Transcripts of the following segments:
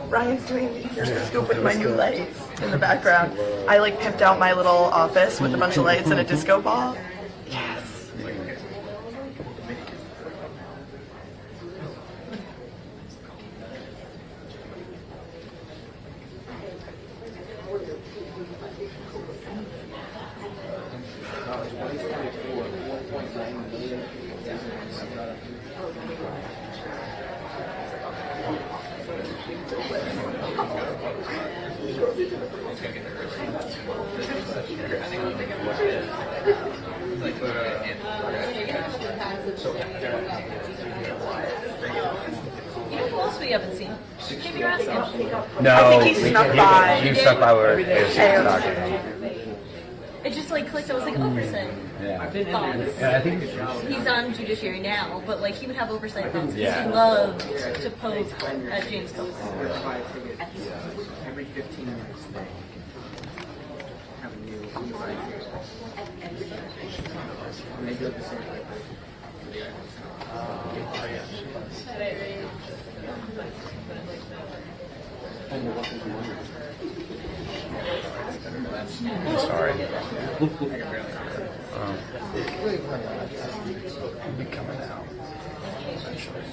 Ryan's doing here's the scoop with my new lights in the background. I like pimped out my little office with a bunch of lights and a disco ball. Yes. Who else we haven't seen? Maybe you're asking. No, I think he snuck by. You snuck by where it was talking. It just like clicked. I was like, oversight. Yeah. Thoughts. Yeah, I think He's on judiciary now, but like he would have oversight thoughts because Yeah. he loved to pose at James Cook. Every 15 minutes they have a new advisor. And they do it the same way. sorry. He'll be coming out eventually.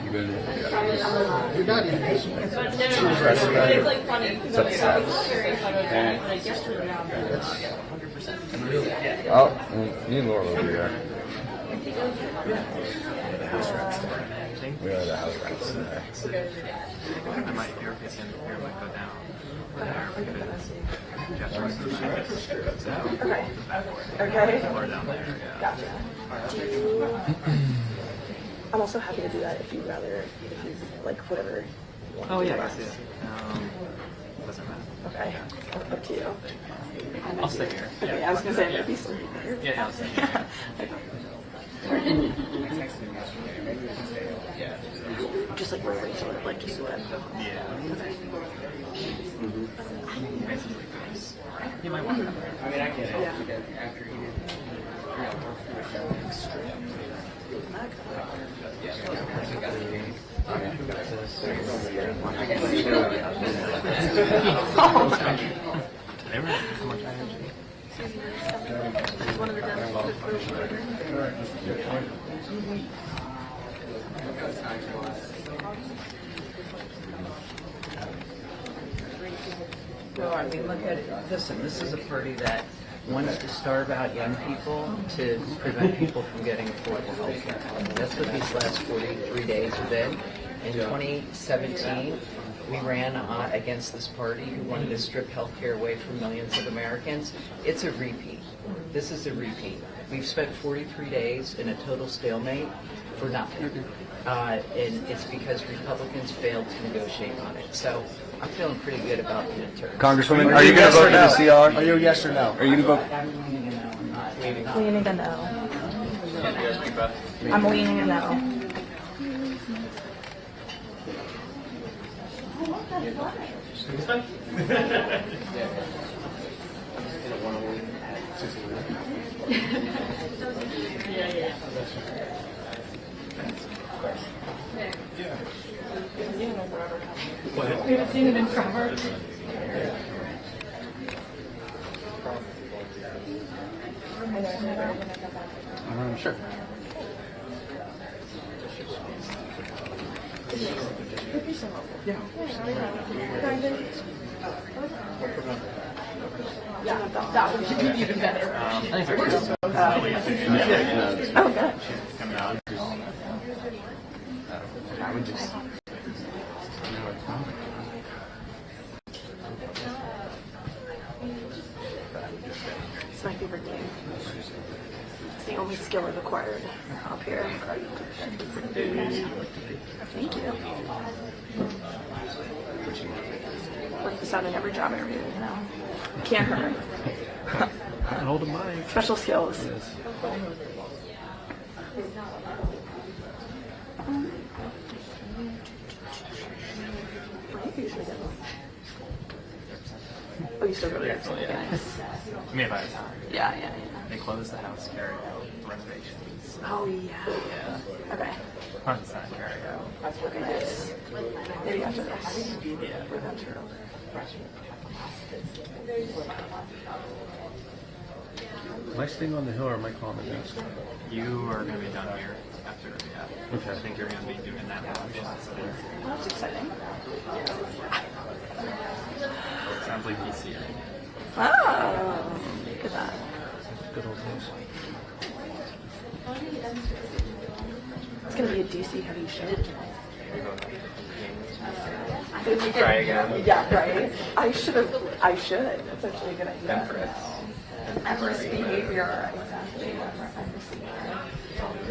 You been? You're not even It's like funny. It's upset. Oh, me and Laura will be there. We are the house rats there. I might hear if it's in here might go down. There because just right goes out. Okay. Or down there, yeah. Gotcha. I'm also happy to do that if you'd rather, if you like whatever you want Oh to do. yeah, I see it. Doesn't matter. Okay. Up to you. I'll stay here. Okay, I was gonna say maybe some here. Yeah, I'll stay here. Just like where Rachel would like just what. Yeah. You might want to. I mean, I get it. Yeah. After he did so much energy. One of the No, I mean, look at it. Listen, this is a party that wants to starve out young people to prevent people from getting affordable health care. That's what these last 43 days have been. In 2017, we ran against this party who wanted to strip health care away from millions of Americans. It's a repeat. This is a repeat. We've spent 43 days in a total stalemate for nothing. And it's because Republicans failed to negotiate on it. So I'm feeling pretty good about the midterm. Congresswoman, are you going to vote for the CR? Are you a yes or no? Are you going to vote? I'm leaning a no. I'm not leaning a no. I'm leaning a no. We haven't seen it in Crawford. Sure. Yeah, that would be even better. I think we're just. Oh, good. Coming out. I would just. It's my favorite game. It's the only skill I've acquired up here. Thank you. Work this out in every job interview, you know. Can't hurt. An older mic. Special skills. What do you usually do? you still go to that? Nice. I mean, if I have time. Yeah. They closed the house carryout renovations. Oh yeah. Yeah. Okay. It's not carryout. That's looking nice. Maybe after this. Yeah. We're going to Am I staying on the hill or am I calling it next? You are going to be done here after, yeah. Okay. I think you're going to be doing that lunch. Well, that's exciting. Sounds like DC. Oh, look at that. Good old days. It's going to be a DC heavy show. Try again. Yeah, right? I should. That's actually a good idea. Empress behavior. Exactly. Empress behavior.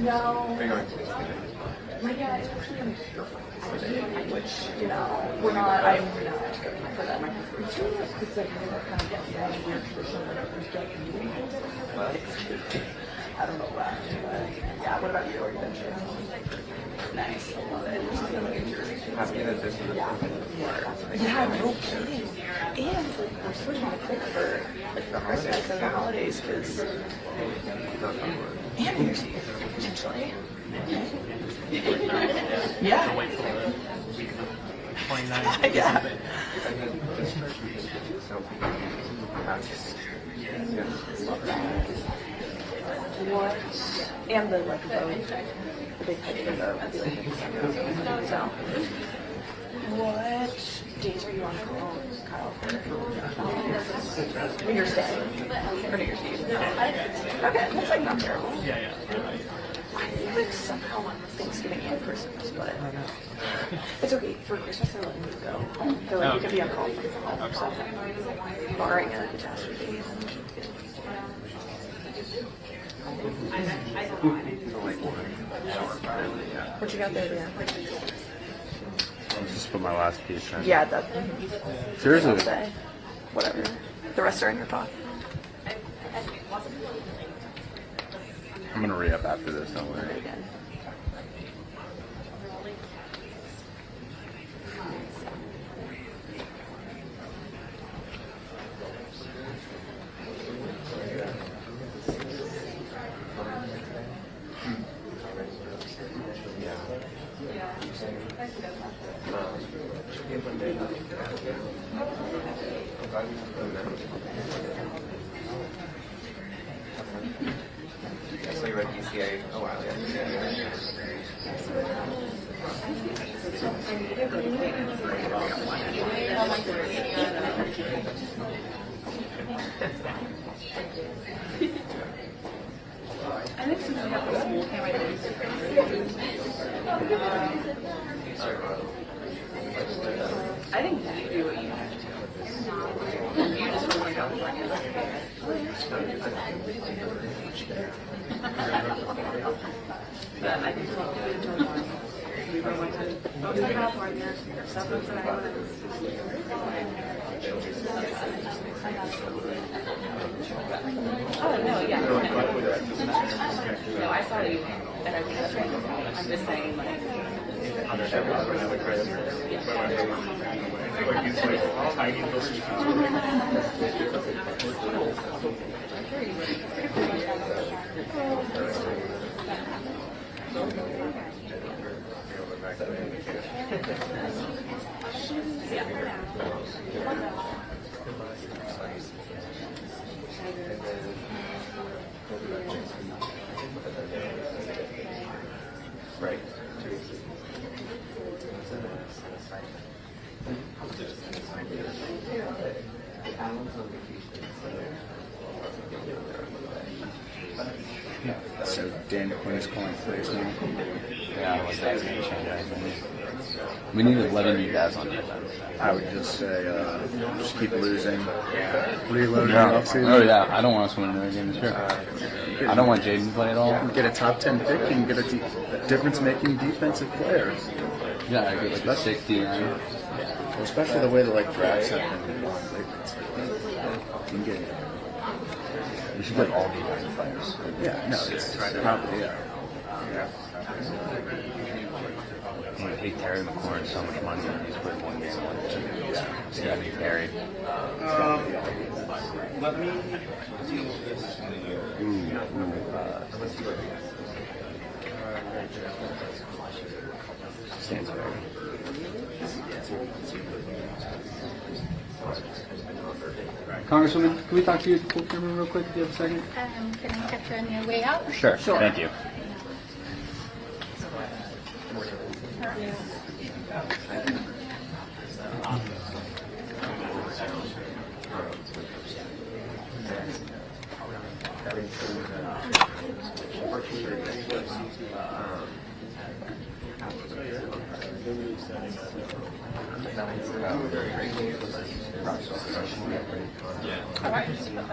No. Yeah, it's actually which, you know, we're not, I'm not for that. It's like, kind of gets that weird tradition where there's getting I don't know why, but yeah, what about you? Are you been to? Nice, I love it. Yeah, no kidding. And like, we're switching to quick for like the Christmas and the holidays, because and New Year's Eve, potentially. Yeah. Wait for the week of the 29th. Yeah. What? And the like the big hike in the so. What days are you on Kyle? When you're staying or New Year's Eve? Okay, that's like not terrible. Yeah. I think like somehow on Thanksgiving and Christmas, but it's okay. For Christmas, they're letting you go. They're like, you can be on call from home, so barring a catastrophe. What you got there, Dan? Just put my last piece in. Yeah, that. Seriously? I'll say. Whatever. The rest are in your pocket. I'm gonna re-up after this, don't worry. Again. So you read ECA a while I think since we have the school, can't wait I think you do what you have to. You just really don't bring it But I think what we enjoy more. We were one time, both in California, stuff was in Oh, no, yeah. No, I saw you, and I think that's right. I'm just saying, like, Right. So Dan Quinn's calling plays now. Yeah, like that's gonna change. We need 11 new guys on defense. I would just say, just keep losing. Reload the offseason. Oh yeah, I don't want us to win another game this year. I don't want Jaden to play at all. Get a top 10 pick and get a difference-making defensive players. Yeah, I get like a 69. Well, especially the way the drafts have been. You can get. We should get all defensive players. Yeah, no, it's probably yeah. paid Terry McLaurin so much money when he's played one game. Yeah, Terry. Let me deal with this. Stands ready. Congresswoman, can we talk to you at the full camera real quick if you have a second? Can I catch you on your way out? Sure. Thank you.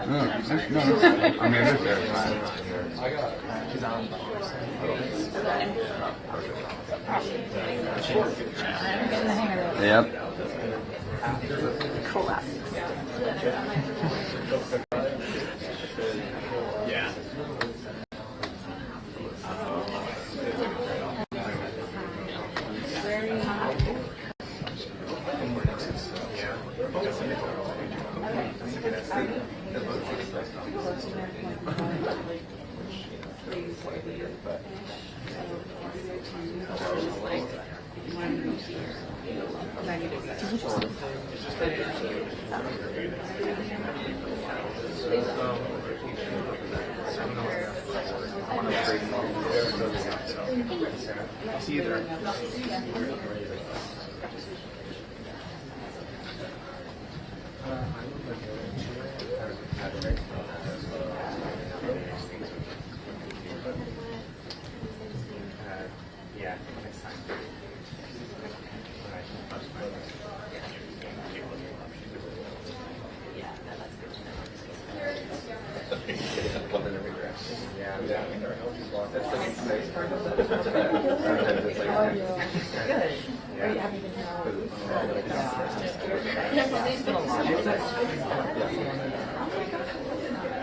No, I mean, it's there. Yep. Yeah. See you there. Yeah, next time.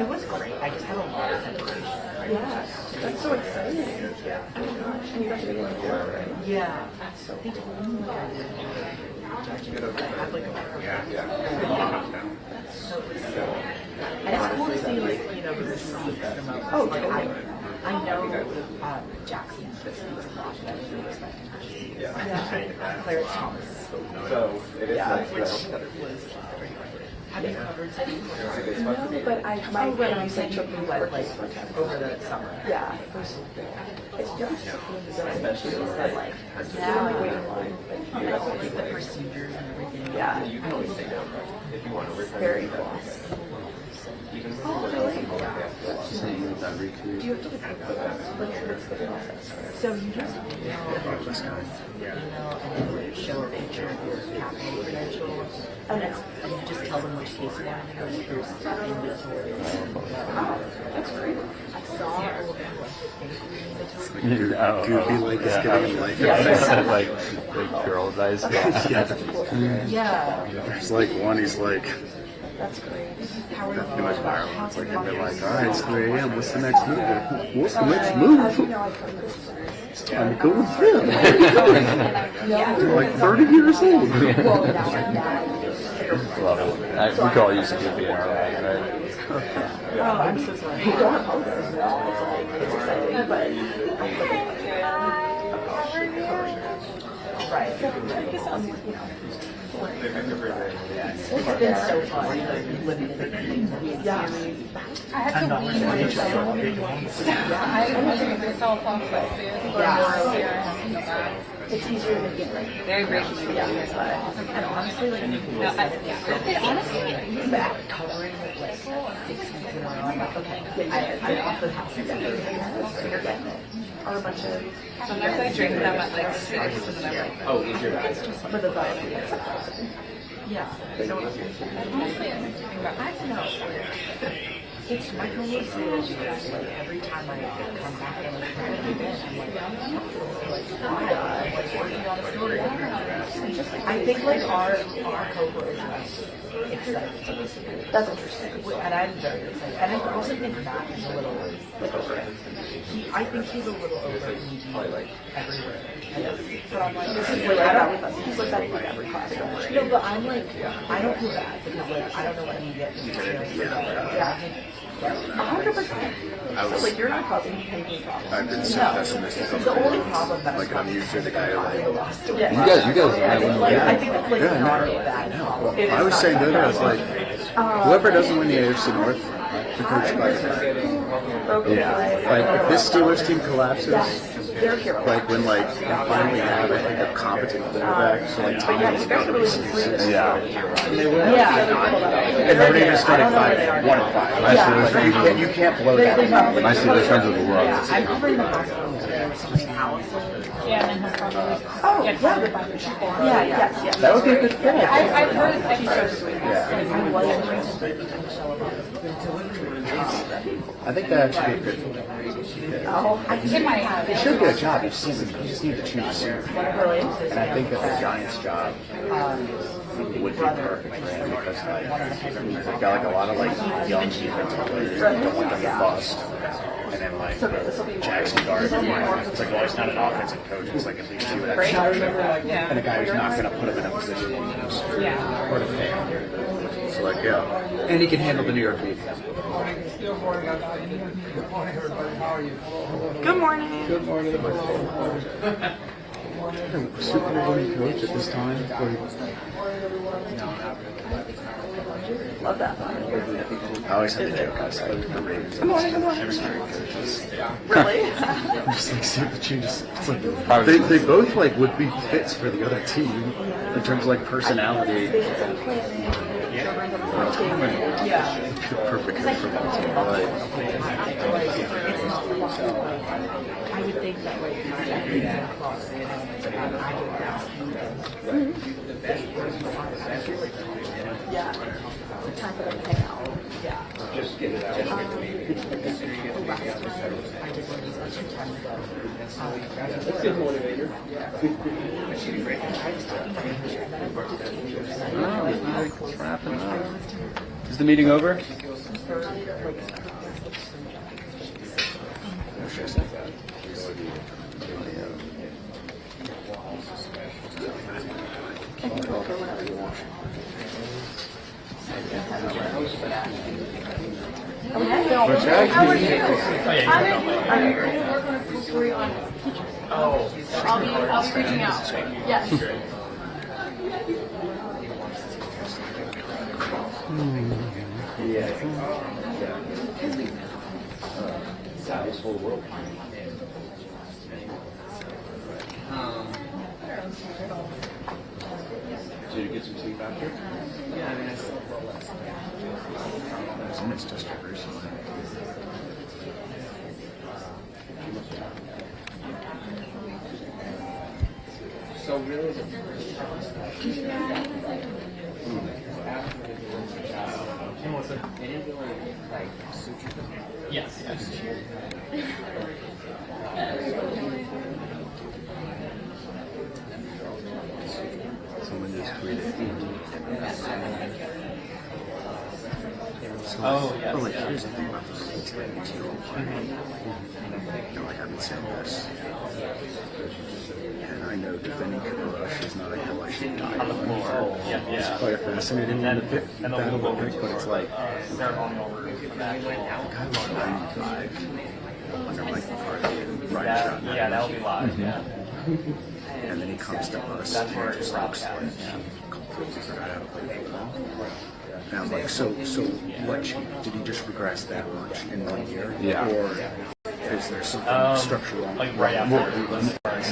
It was great. I just had a lot of preparation. Yeah, that's so exciting. Oh my gosh, and you guys are getting to work, right? Yeah. So they told me like I had like a so it was and it's cool to see like, you know, the receipts and Oh, like totally. I know Jackson fits a lot that I didn't expect him to see. Yeah. Claire Thomas. So it is nice. Was have you covered cities? No, but my You said you went like over the summer. yeah, it's just especially that like Yeah. waiting line. Like the procedures and everything. Yeah, You can always stay down if you want to return. very close. Even Saying that Do you have to what's the process? So you just show a picture of your capital credentials, And it's and you just tell them which case you want to go with. There's inventory. that's great. I saw a little bit of Goofy like it's getting life. like girls' eyes. yeah. There's like one, he's like, That's great. How are you pretty much viral. It's like, feeling? they're like, all right, it's 3 a.m. What's the next move? What's the next move? It's time to go with them. They're like 30 years old. Love it. We could all use a goofy in our lives, right? Oh, I'm so sorry. You don't have posters now. It's like it's exciting, but right. It's been so fun living in the Yeah. I had to wean myself. I had to make myself off food for a year and a half. It's easier to get like Very grateful. And honestly, like, Honestly, back. covering like 6 weeks in a row, I'm like, okay, I'm off the house. You're getting it. Or a bunch of Sometimes I drink them at like 6 and then I'm like, Oh, is your bag? for the vibe. Yeah. So I don't know. It's my homework is like every time I come back and like try to do this, I'm like, why? Like working on a story. I think like our cohort is excited. That's interesting. And I'm very excited. And I also think Matt is a little like over. I think he's a little over like everywhere. But I'm like, He's like that with us. He's like that with every class. no, but I'm like, I don't feel bad because like I don't know what he gets. Yeah. 100%. I was Like, you're not causing any problems. I've been so pessimistic on The only problem that like I'm usually the guy who like yeah. You guys might win the Like, I game. think that's like Yeah, not no. a bad No, problem. well, I was saying that I was like, whoever doesn't win the AFC North, the coach by like if this Steelers team collapses, They're heroes. like when like we finally have I think a competent quarterback, so like Tom Yeah, is you guys are really excuses. Yeah. and they're even starting 5-1-5. Like, you can't blow that. I see the trends of the world. I remember in the hospital there was something else. Yeah, and then he'll probably Oh, get yeah. covered by the people. Yeah, yes. That would be a good fit. I've heard that she's so sweet. I think that should be a good. Oh, I It might. It should be a job. You just need to choose soon. And I think that the Giants job would be perfect for him because like they've got like a lot of like young defensive players that don't want them to bust. And then like Jackson Dart, it's like well, he's not an offensive coach. It's like at least you would actually and a guy who's not going to put him in a position to lose or to fail. So like yeah, and he can handle the New York beat. Good morning. Good morning. Super Bowl coach at this time. Love that. I always have to joke. I was like the Ravens. Good morning. Good morning. Coaches. Really? I'm just like super changes. It's like they both like would be fits for the other team in terms of like personality. Yeah. Perfect fit for that team. I would think that way. Yeah. Time for them to hang out. Yeah. Just get it out. Let's get the motivator. Is the meeting over? How are you? I'm going to work on a story on teachers. Oh. I'll be reaching out. Yes. This whole world. Did you get some sleep after? Yeah, I mean, I slept well last night. I was in his district recently. So really, the first they didn't really like suture them. Yes. Someone just tweeted. Oh, yes. But like, here's the thing about this. It's like it's your own plan. You know, like I've been saying this. And I know defending Rush is not a hill I should die on. The floor. It's quite a fascinating battle, but it's like, Ceremonial room for that. I was 95 under Mike McCarthy and Ryan Shutdown. Yeah, that'll be live. Yeah. And then he comes to us That's where and it just drops looks out. like completely forgot how to play football. And I'm like, so what did he just regress that much in 1 year? Yeah. Or is there something structural wrong? Like right after.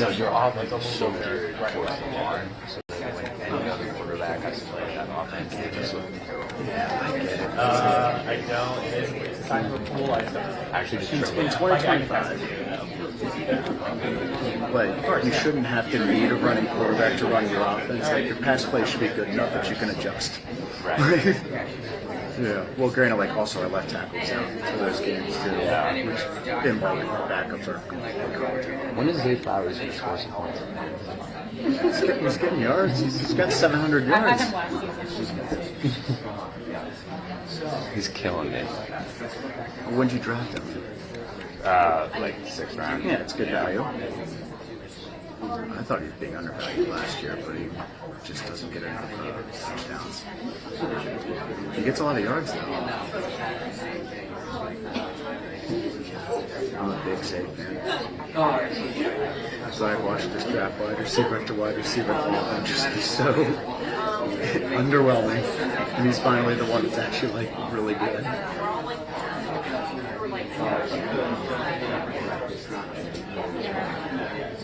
No, your offense is so very towards the line. So that when any other quarterback has to play that offense, it just would be terrible. Yeah, I get it. I don't. It's a sign of a pool. I Actually, just In triple. 2025, like, you shouldn't have to need a running quarterback to run your offense. Like, your pass play should be good enough that you can adjust. Right. Yeah. Well, granted, like, also our left tackle's out for those games, too. Yeah. Which, in part, backups are completely When is Zay Flowers going to score some points? He's getting yards. He's got 700 I had yards. him last season. He's killing me. When'd you draft him? Like 6th round. Yeah, it's good value. I thought he was being undervalued last year, but he just doesn't get enough touchdowns. He gets a lot of yards though. I'm a big safe fan. So I watched this draft wide receiver after wide receiver and just be so underwhelming. And he's finally the one that's actually like really good.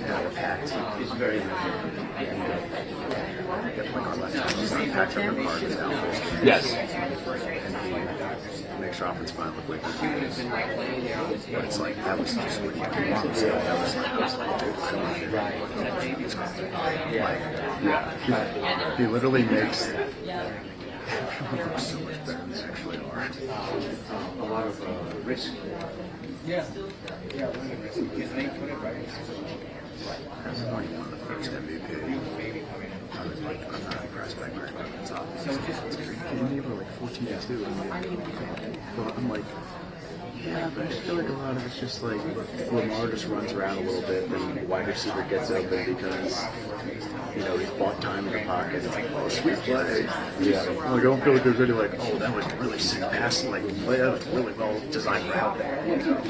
Yeah, we're packed. He's very Patrick Ricard is out. Yes. Makes your offense fine look like but it's like that was just what you want. That was like dude, I don't know. He literally makes everyone look so much better than they actually are. A lot of risk. Yeah. Yeah, risk. Because they put it right. Everyone won the first MVP. I'm not impressed by Greg Oden's offense. They were like 14-2. Well, I'm like, yeah, but I just feel like a lot of it's just like Lamar just runs around a little bit, then the wide receiver gets open because, you know, he's bought time in the pocket. It's like, oh, sweet play. Yeah. Like, I don't feel like there's any like, oh, that was a really sick pass, like play, that was really well designed route there. You know?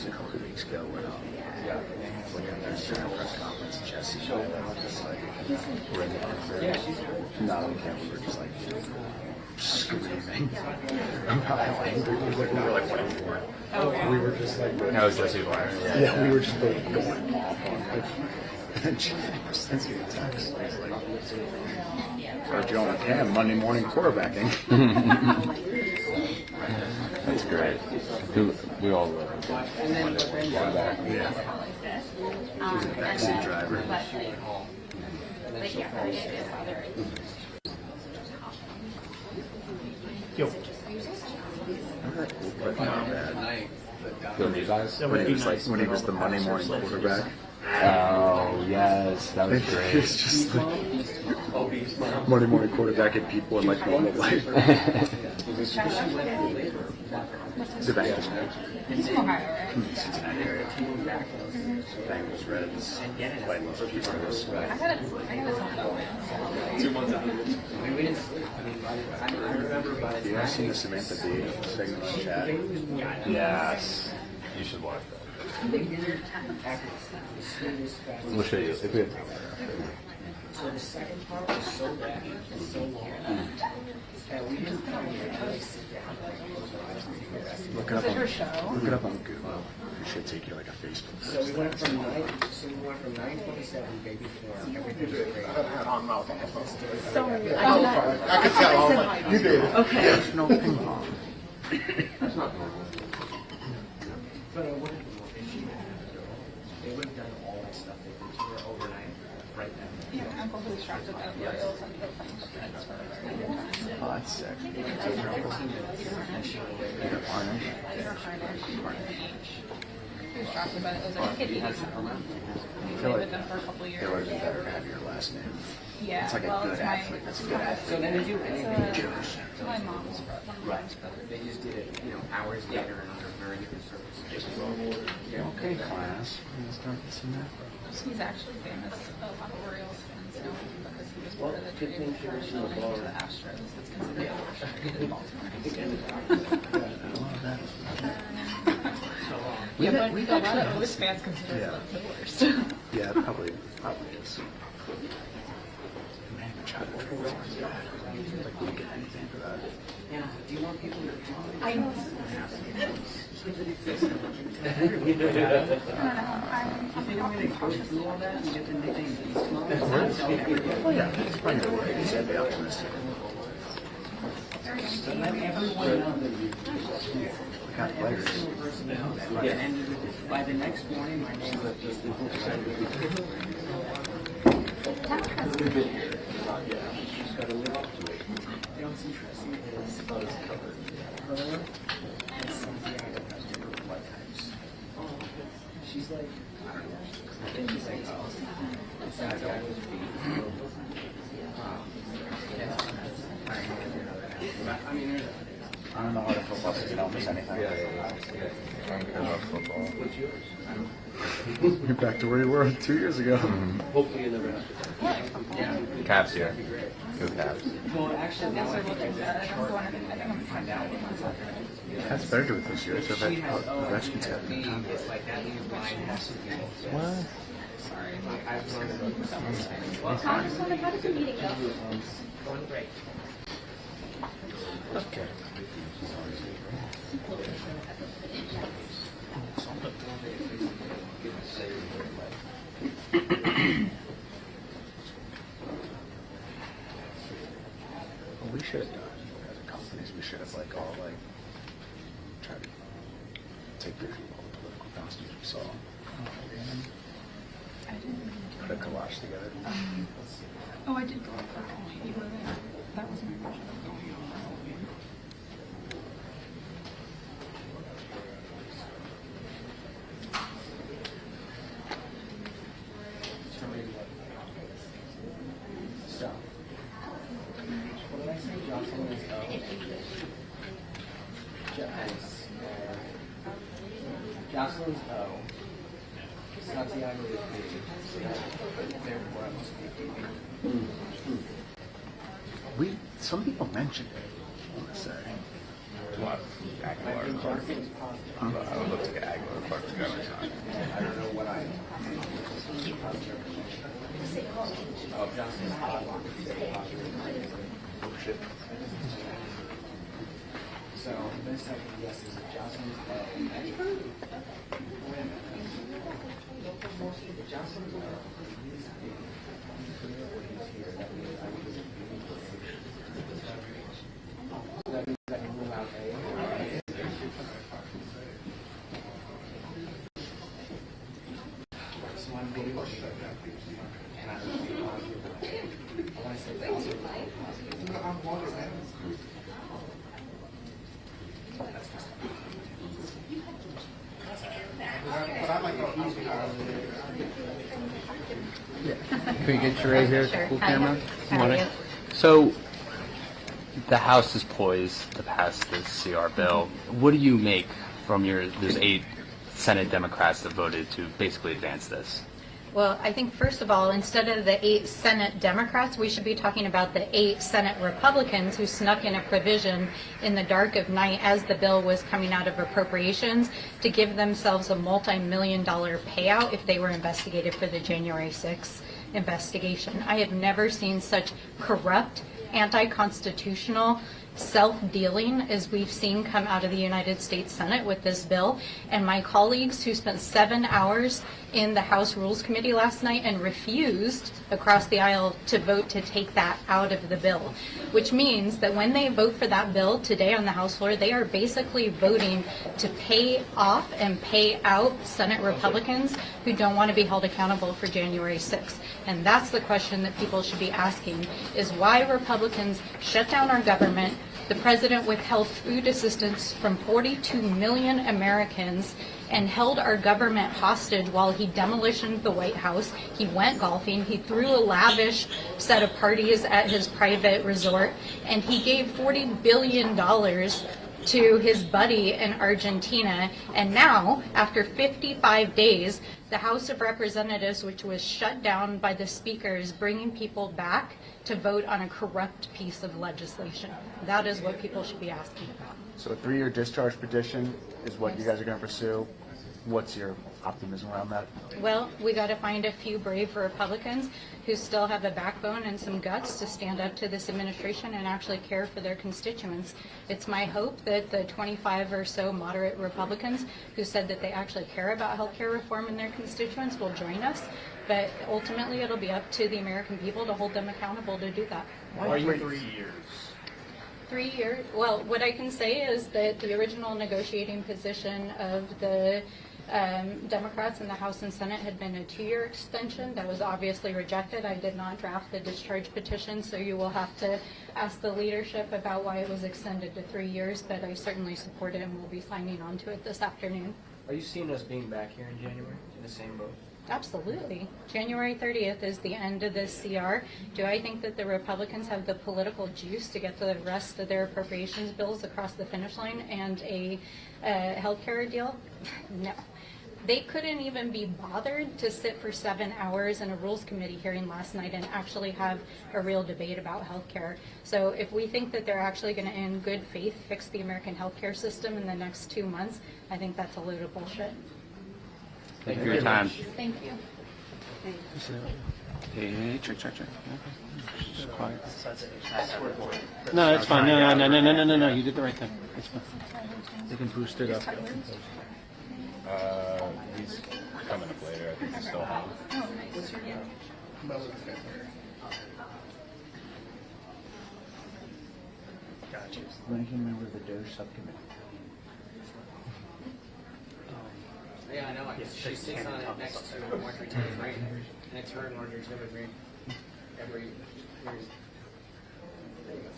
A couple weeks ago when there's a press conference and Jesse showed up, just like we're in the not on camera, we're just like screaming about how angry we were. We were like 1-4. We were just like That was Jesse Wire. yeah, we were just both going off on it. And since he attacks, he's like, or Joe and Cam Monday morning quarterbacking. That's great. We all love him. Yeah. He's a backseat driver. Remember that cool clip not bad? Bill Levi's? When he was the Monday morning quarterback. Oh, yes. That was It's great. just like Monday morning quarterback and people in like normal life. The Bengals. Cincinnati area. Bengals, Reds, White Lotus, Bengals. 2 months out. Have you ever seen the Samantha Bee segment on chat? Yes. You should watch that. We'll show you. If we have time. So the second part was so bad, so long, that we didn't come here to sit down. Look it up on Google. It should take you like a Facebook. So we went from 927 day before. Everything was great. So I could tell. You did. okay. There's no ping pong. But I would have been more efficient. They would have done all that stuff they did here overnight, right now. Yeah, I'm completely distracted by the oils and the things for a very good time. Oh, that's sick. You're distracted by it. It was like, get these. I feel like With them for a couple of years. it would have been better to have your last name. Yeah, It's like a well, good it's my, athlete. That's a good athlete. So then did you? it's my mom's brother. Right. They just did it, hours later and under very different circumstances. Okay, class. Let's start this and that. He's actually famous a lot of Orioles fans know him because he was part of the trade for the Astros. That's considered the Baltimore. Yeah, but a lot of O's fans consider it like the worst. Yeah, it probably is. Man, I tried to trade for that. Like, we didn't get anything for that. Yeah. Do you want people to? I know. If they don't really go through all that, you get the nickname Beast Mode. Oh, yeah, it's probably good way. You said be optimistic. Let everyone know that you Got players. yeah, and by the next morning, my name will be And Santiago has different blood types. She's like, I don't know. I think she's like, oh, Santiago's B. I mean, there's I don't know how to football, so you don't miss anything. I don't care about football. You're back to where you were 2 years ago. hopefully you never have to. Caps here. Go Caps. Well, actually, now I think That's better to do it this year. So that Redskins got it. it's like that means mine has to be. What? Sorry, like I've learned about Congresswoman, how did the meeting go? going great. Okay. Well, we should have done as a companies. We should have all tried to take pictures of all the political costumes we saw. Put a collage together. Oh, I did go up for Halloween. You were there. That was my version of going on Halloween. So, what did I say? Jocelyn is O. Jocelyn's O. Santiago is B. So therefore I must be B. Some people mentioned it. I want to say. What? Aguilar I think Clark. Johnson's positive. I would look to get Aguilar Clark to go every time. I don't know what I. Oh, Johnson's positive. Oh shit. So this second yes is Johnson's O. Johnson's O. He's B. He's here. That means I would that means I can rule out A. So I'm B. And I would be positive. I want to say positive. Can we get you right here? Sure. Cool Hi. camera. How are you? So, the House is poised to pass this CR bill. What do you make from there's 8 Senate Democrats that voted to basically advance this? Well, I think first of all, instead of the 8 Senate Democrats, we should be talking about the 8 Senate Republicans who snuck in a provision in the dark of night as the bill was coming out of appropriations to give themselves a multi-million-dollar payout if they were investigated for the January 6th investigation. I have never seen such corrupt, anti-constitutional self-dealing as we've seen come out of the United States Senate with this bill. And my colleagues who spent 7 hours in the House Rules Committee last night and refused across the aisle to vote to take that out of the bill, which means that when they vote for that bill today on the House floor, they are basically voting to pay off and pay out Senate Republicans who don't want to be held accountable for January 6th. And that's the question that people should be asking, is why Republicans shut down our government. The president withheld food assistance from 42 million Americans and held our government hostage while he demolitioned the White House. He went golfing. He threw a lavish set of parties at his private resort, and he gave $40 billion to his buddy in Argentina. And now, after 55 days, the House of Representatives, which was shut down by the Speaker, is bringing people back to vote on a corrupt piece of legislation. That is what people should be asking about. So a 3-year discharge petition is what you guys are going to pursue. What's your optimism around that? Well, we got to find a few brave Republicans who still have a backbone and some guts to stand up to this administration and actually care for their constituents. It's my hope that the 25 or so moderate Republicans who said that they actually care about health care reform in their constituents will join us. But ultimately, it'll be up to the American people to hold them accountable to do that. Why are you 3 years? 3 years. Well, what I can say is that the original negotiating position of the Democrats in the House and Senate had been a 2-year extension. That was obviously rejected. I did not draft the discharge petition, so you will have to ask the leadership about why it was extended to 3 years, but I certainly support it and will be signing on to it this afternoon. Are you seeing us being back here in January in the same boat? Absolutely. January 30th is the end of this CR. Do I think that the Republicans have the political juice to get the rest of their appropriations bills across the finish line and a healthcare deal? No. They couldn't even be bothered to sit for 7 hours in a Rules Committee hearing last night and actually have a real debate about healthcare. So if we think that they're actually going to, in good faith, fix the American healthcare system in the next 2 months, I think that's a load of bullshit. Thank you for your time. Thank you. Hey, check. Just quiet. No, that's fine. No. You did the right thing. It's fine. They can boost it up. He's coming up later. I think he's still home. Gotcha. Ranking member of the DOJ subcommittee. Yeah, I know. She sits on it next to Marjorie Taylor Greene. Next to her and Marjorie Taylor Greene. Every year. There you go.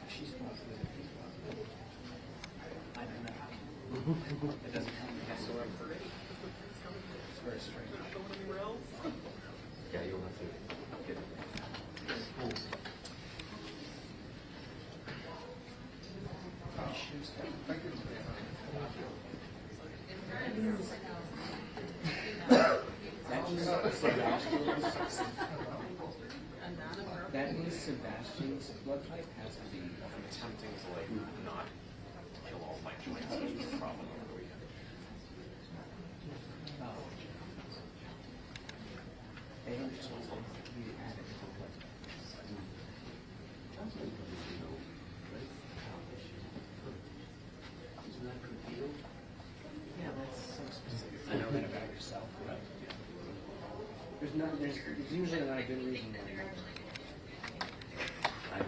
She's positive. I don't know. It doesn't have to work for it. It's very strange. Yeah, you'll have to get it. That means Sebastian's blood type has to be Attempting to like not kill all my joints, which was a problem over the weekend. Yeah, that's so specific. I know that about yourself. Right? There's usually not a good reason why. I know.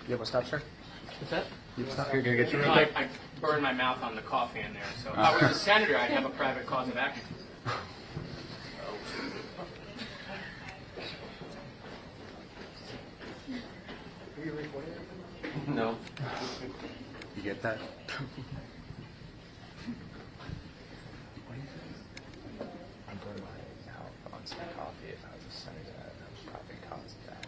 You have a stop, sir? What's that? You're gonna get your No, I burned my mouth on the coffee in there, so if I was a senator, I'd have a private cause of action. No. You get that? I'm burning my mouth on some coffee. If I was a senator, I'd probably cause that.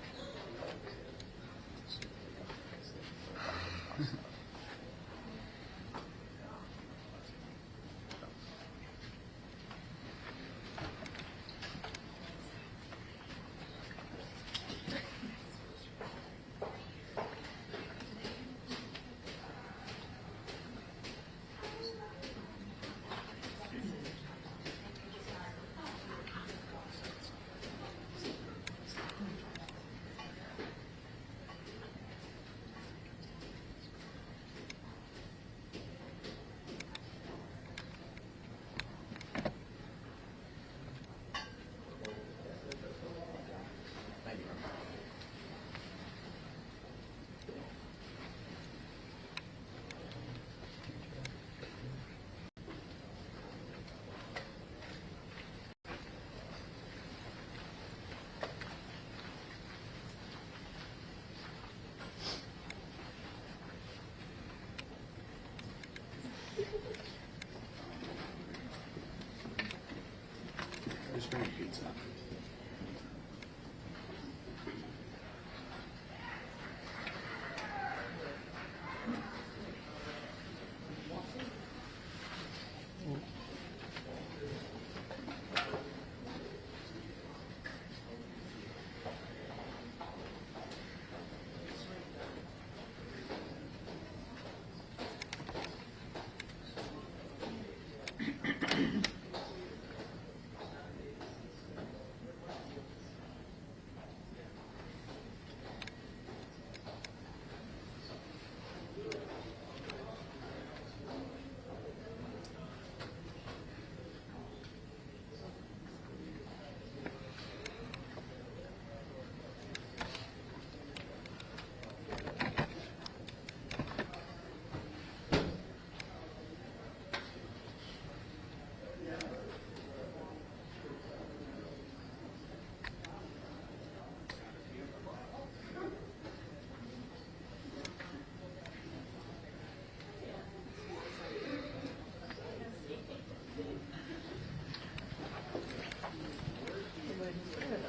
speeds up.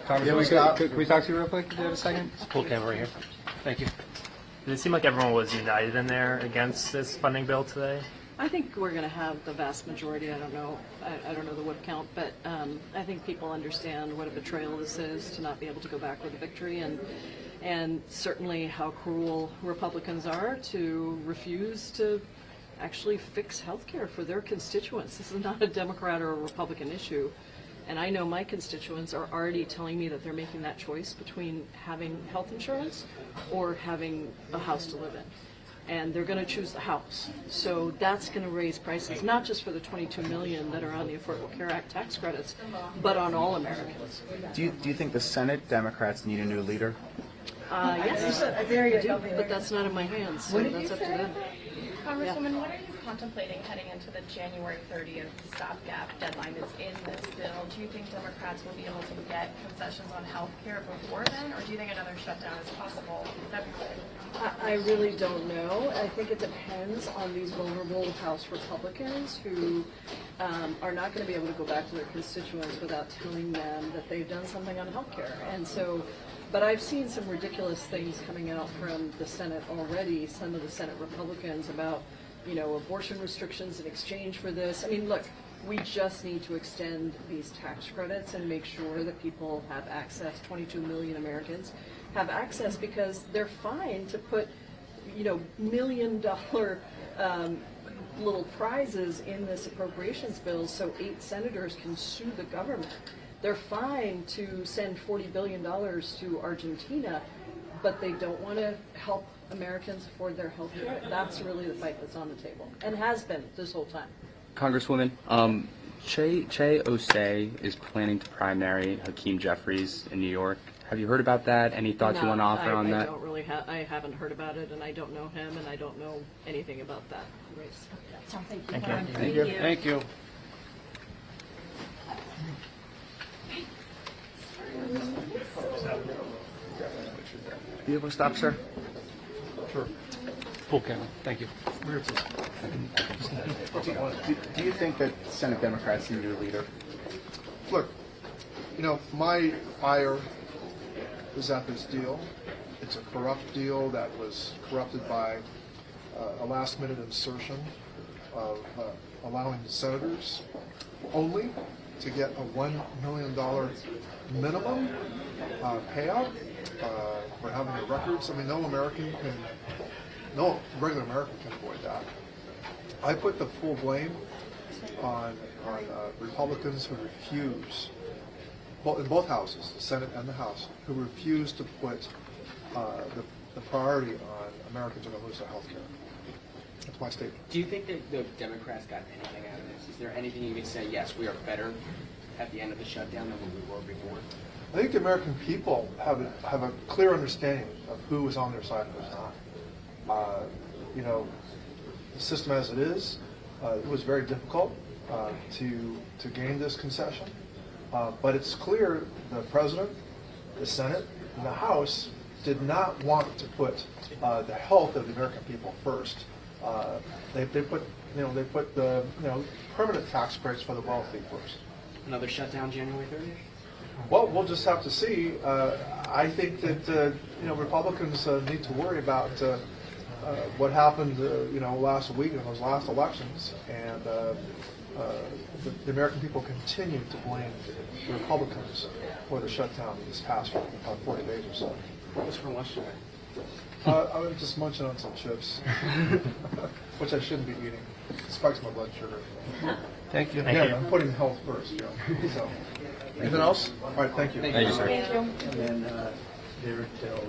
Can we talk to you real quick? Do you have a second? Just pull camera right here. Thank you. Did it seem like everyone was united in there against this funding bill today? I think we're going to have the vast majority. I don't know. I don't know the whip count, but I think people understand what a betrayal this is to not be able to go back with a victory, and certainly how cruel Republicans are to refuse to actually fix health care for their constituents. This is not a Democrat or a Republican issue. And I know my constituents are already telling me that they're making that choice between having health insurance or having a house to live in. And they're going to choose the house. So that's going to raise prices, not just for the 22 million that are on the Affordable Care Act tax credits, but on all Americans. Do you think the Senate Democrats need a new leader? Yes, There you I do, go. but that's not in my hands, so that's up to them. Congresswoman, what are you contemplating heading into the January 30th stopgap deadline that's in this bill? Do you think Democrats will be able to get concessions on health care before then, or do you think another shutdown is possible in February? I really don't know. I think it depends on these vulnerable House Republicans who are not going to be able to go back to their constituents without telling them that they've done something on health care. And so, but I've seen some ridiculous things coming out from the Senate already, some of the Senate Republicans about, you know, abortion restrictions in exchange for this. I mean, look, we just need to extend these tax credits and make sure that people have access, 22 million Americans have access, because they're fine to put, you know, $1 million little prizes in this appropriations bill so 8 senators can sue the government. They're fine to send $40 billion to Argentina, but they don't want to help Americans afford their health care. That's really the fight that's on the table, and has been this whole time. Congresswoman, Che Osei is planning to primary Hakeem Jeffries in New York. Have you heard about that? Any thoughts you want to offer on that? I don't really I haven't heard about it, and I don't know him, and I don't know anything about that race. So thank you. Thank you. Thank you. Thank you. You able to stop, sir? Sure. Full camera. Thank you. Do you think that Senate Democrats need a leader? Look, you know, my ire is at this deal. It's a corrupt deal that was corrupted by a last-minute insertion of allowing the senators only to get a $1 million minimum payout for having their records. I mean, no regular American can avoid that. I put the full blame on Republicans who refuse, in both houses, the Senate and the House, who refuse to put the priority on Americans who are going to lose their health care. That's my statement. Do you think that the Democrats got anything out of this? Is there anything you could say, yes, we are better at the end of the shutdown than we were before? I think the American people have a clear understanding of who is on their side and who's not. You know, the system as it is, it was very difficult to gain this concession. But it's clear the President, the Senate, and the House did not want to put the health of the American people first. They put the permanent tax breaks for the wealthy first. Another shutdown January 30th? Well, we'll just have to see. I think that Republicans need to worry about what happened last week in those last elections, and the American people continue to blame the Republicans for the shutdown this past 40 days or so. What was for lunch today? I was just munching on some chips, which I shouldn't be eating. It spikes my blood sugar. Thank you. Again, I'm putting health first. So, anything else? All right, thank you. Thank you, sir. Thank you. And then Derrick till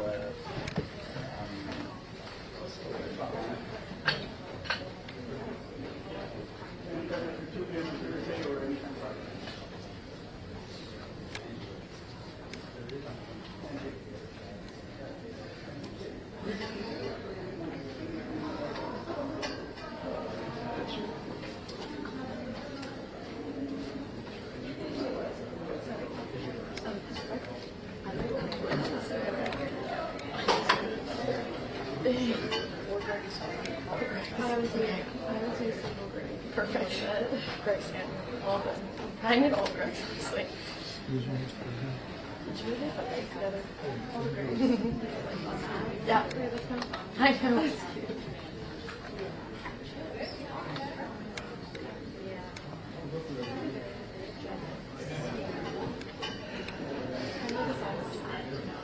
Perfect. Great. Well done. I need all Greg's, honestly. Yeah. I know. It's cute.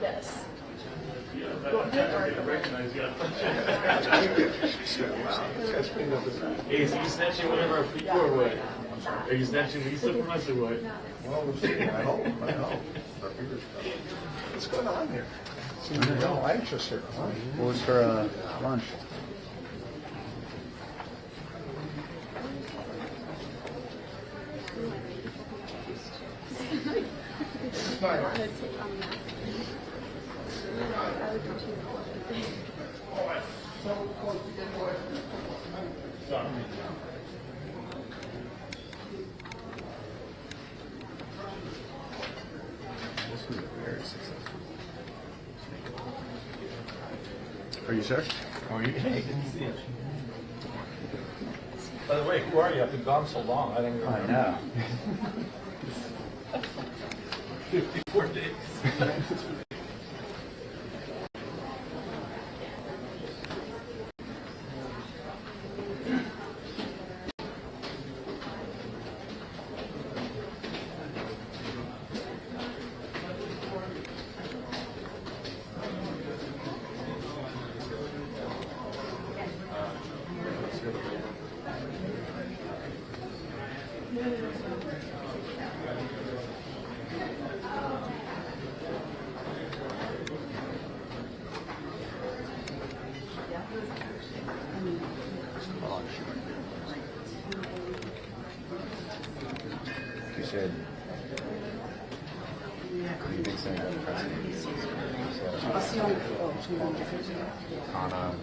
Yes. Hey, so you snatching one of our people or what? Are you snatching Lisa from us or what? Well, we'll see. I hope. Our fingers crossed. What's going on here? Seems to be all anxious here. Huh? What was for lunch? Are you sure? Oh, you hey, good to see you. By the way, who are you? I've been gone so long. I didn't remember. I know. 54 days. You said you think saying that president. Anna.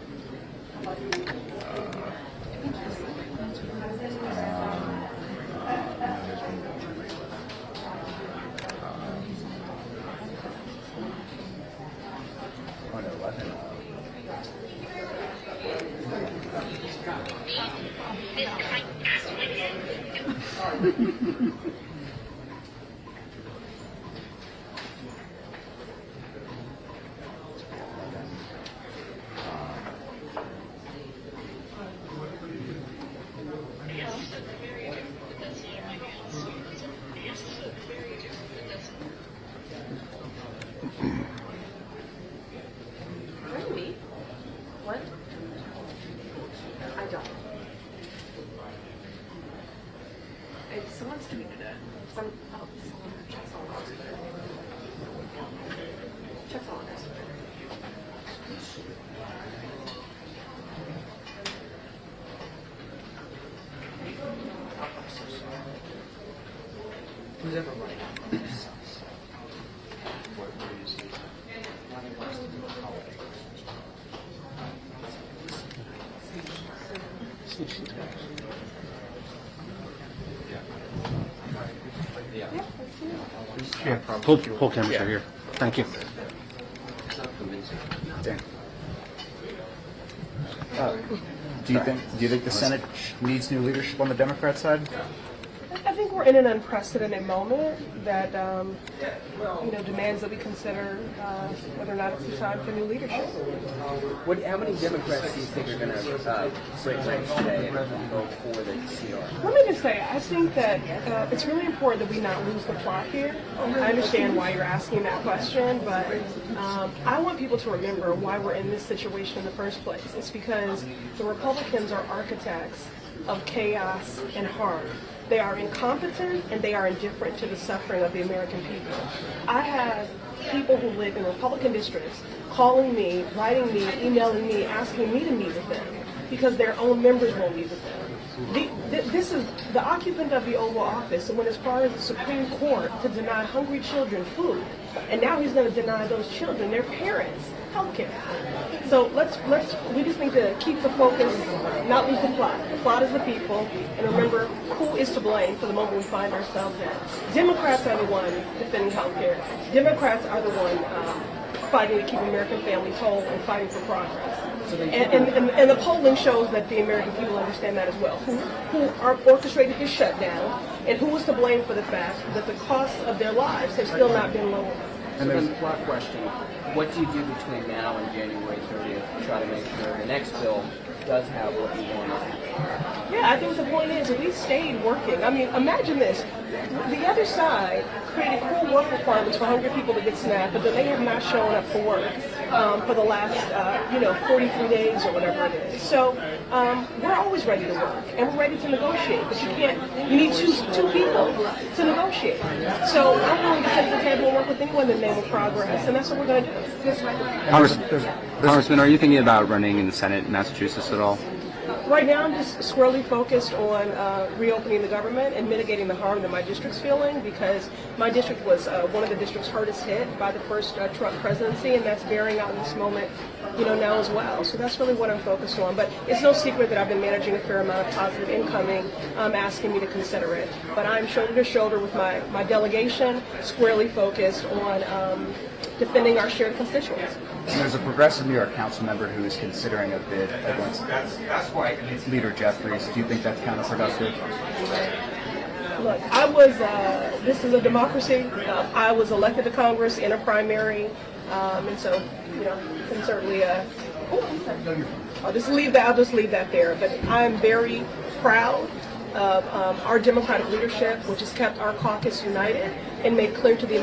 Really? What? I don't. Someone's tweeted it. Someone checks on us. Checks on us. Who's ever running? Yeah, pull temperature here. Thank you. Do you think the Senate needs new leadership on the Democrat side? I think we're in an unprecedented moment that demands that we consider whether or not it's the time for new leadership. How many Democrats do you think are going to break ranks today and vote for the CR? Let me just say, I think that it's really important that we not lose the plot here. I understand why you're asking that question, but I want people to remember why we're in this situation in the first place. It's because the Republicans are architects of chaos and harm. They are incompetent and they are indifferent to the suffering of the American people. I have people who live in Republican districts calling me, writing me, emailing me, asking me to meet with them because their own members won't meet with them. This is the occupant of the Oval Office who went as far as the Supreme Court to deny hungry children food, and now he's going to deny those children, their parents, health care. So we just need to keep the focus, not lose the plot. The plot is the people, and remember who is to blame for the moment we find ourselves in. Democrats are the one defending health care. Democrats are the one fighting to keep American families whole and fighting for progress. And the polling shows that the American people understand that as well. Who are orchestrated this shutdown, and who is to blame for the fact that the costs of their lives have still not been lowered. So then the plot question, what do you do between now and January 30th to try to make sure the next bill does have what you want? Yeah, I think the point is we stayed working. I mean, imagine this. The other side created cruel work requirements for hungry people to get SNAP, but then they have not shown up for work for the last, 43 days or whatever it is. So we're always ready to work, and we're ready to negotiate, but you need two people to negotiate. So I'm willing to sit at the table and work with anyone in the name of progress, and that's what we're going to do. Congressman, are you thinking about running in the Senate in Massachusetts at all? Right now, I'm just squarely focused on reopening the government and mitigating the harm that my district's feeling, because my district was one of the districts hardest hit by the first Trump presidency, and that's bearing out in this moment, now as well. So that's really what I'm focused on. But it's no secret that I've been managing a fair amount of positive incoming, asking me to consider it. But I'm shoulder to shoulder with my delegation, squarely focused on defending our shared constituents. There's a progressive New York council member who is considering a bid against Leader Jeffries. Do you think that's counterproductive? Look, this is a democracy. I was elected to Congress in a primary, and so, you can certainly, I'll just leave that there. But I'm very proud of our Democratic leadership, which has kept our caucus united and made clear to the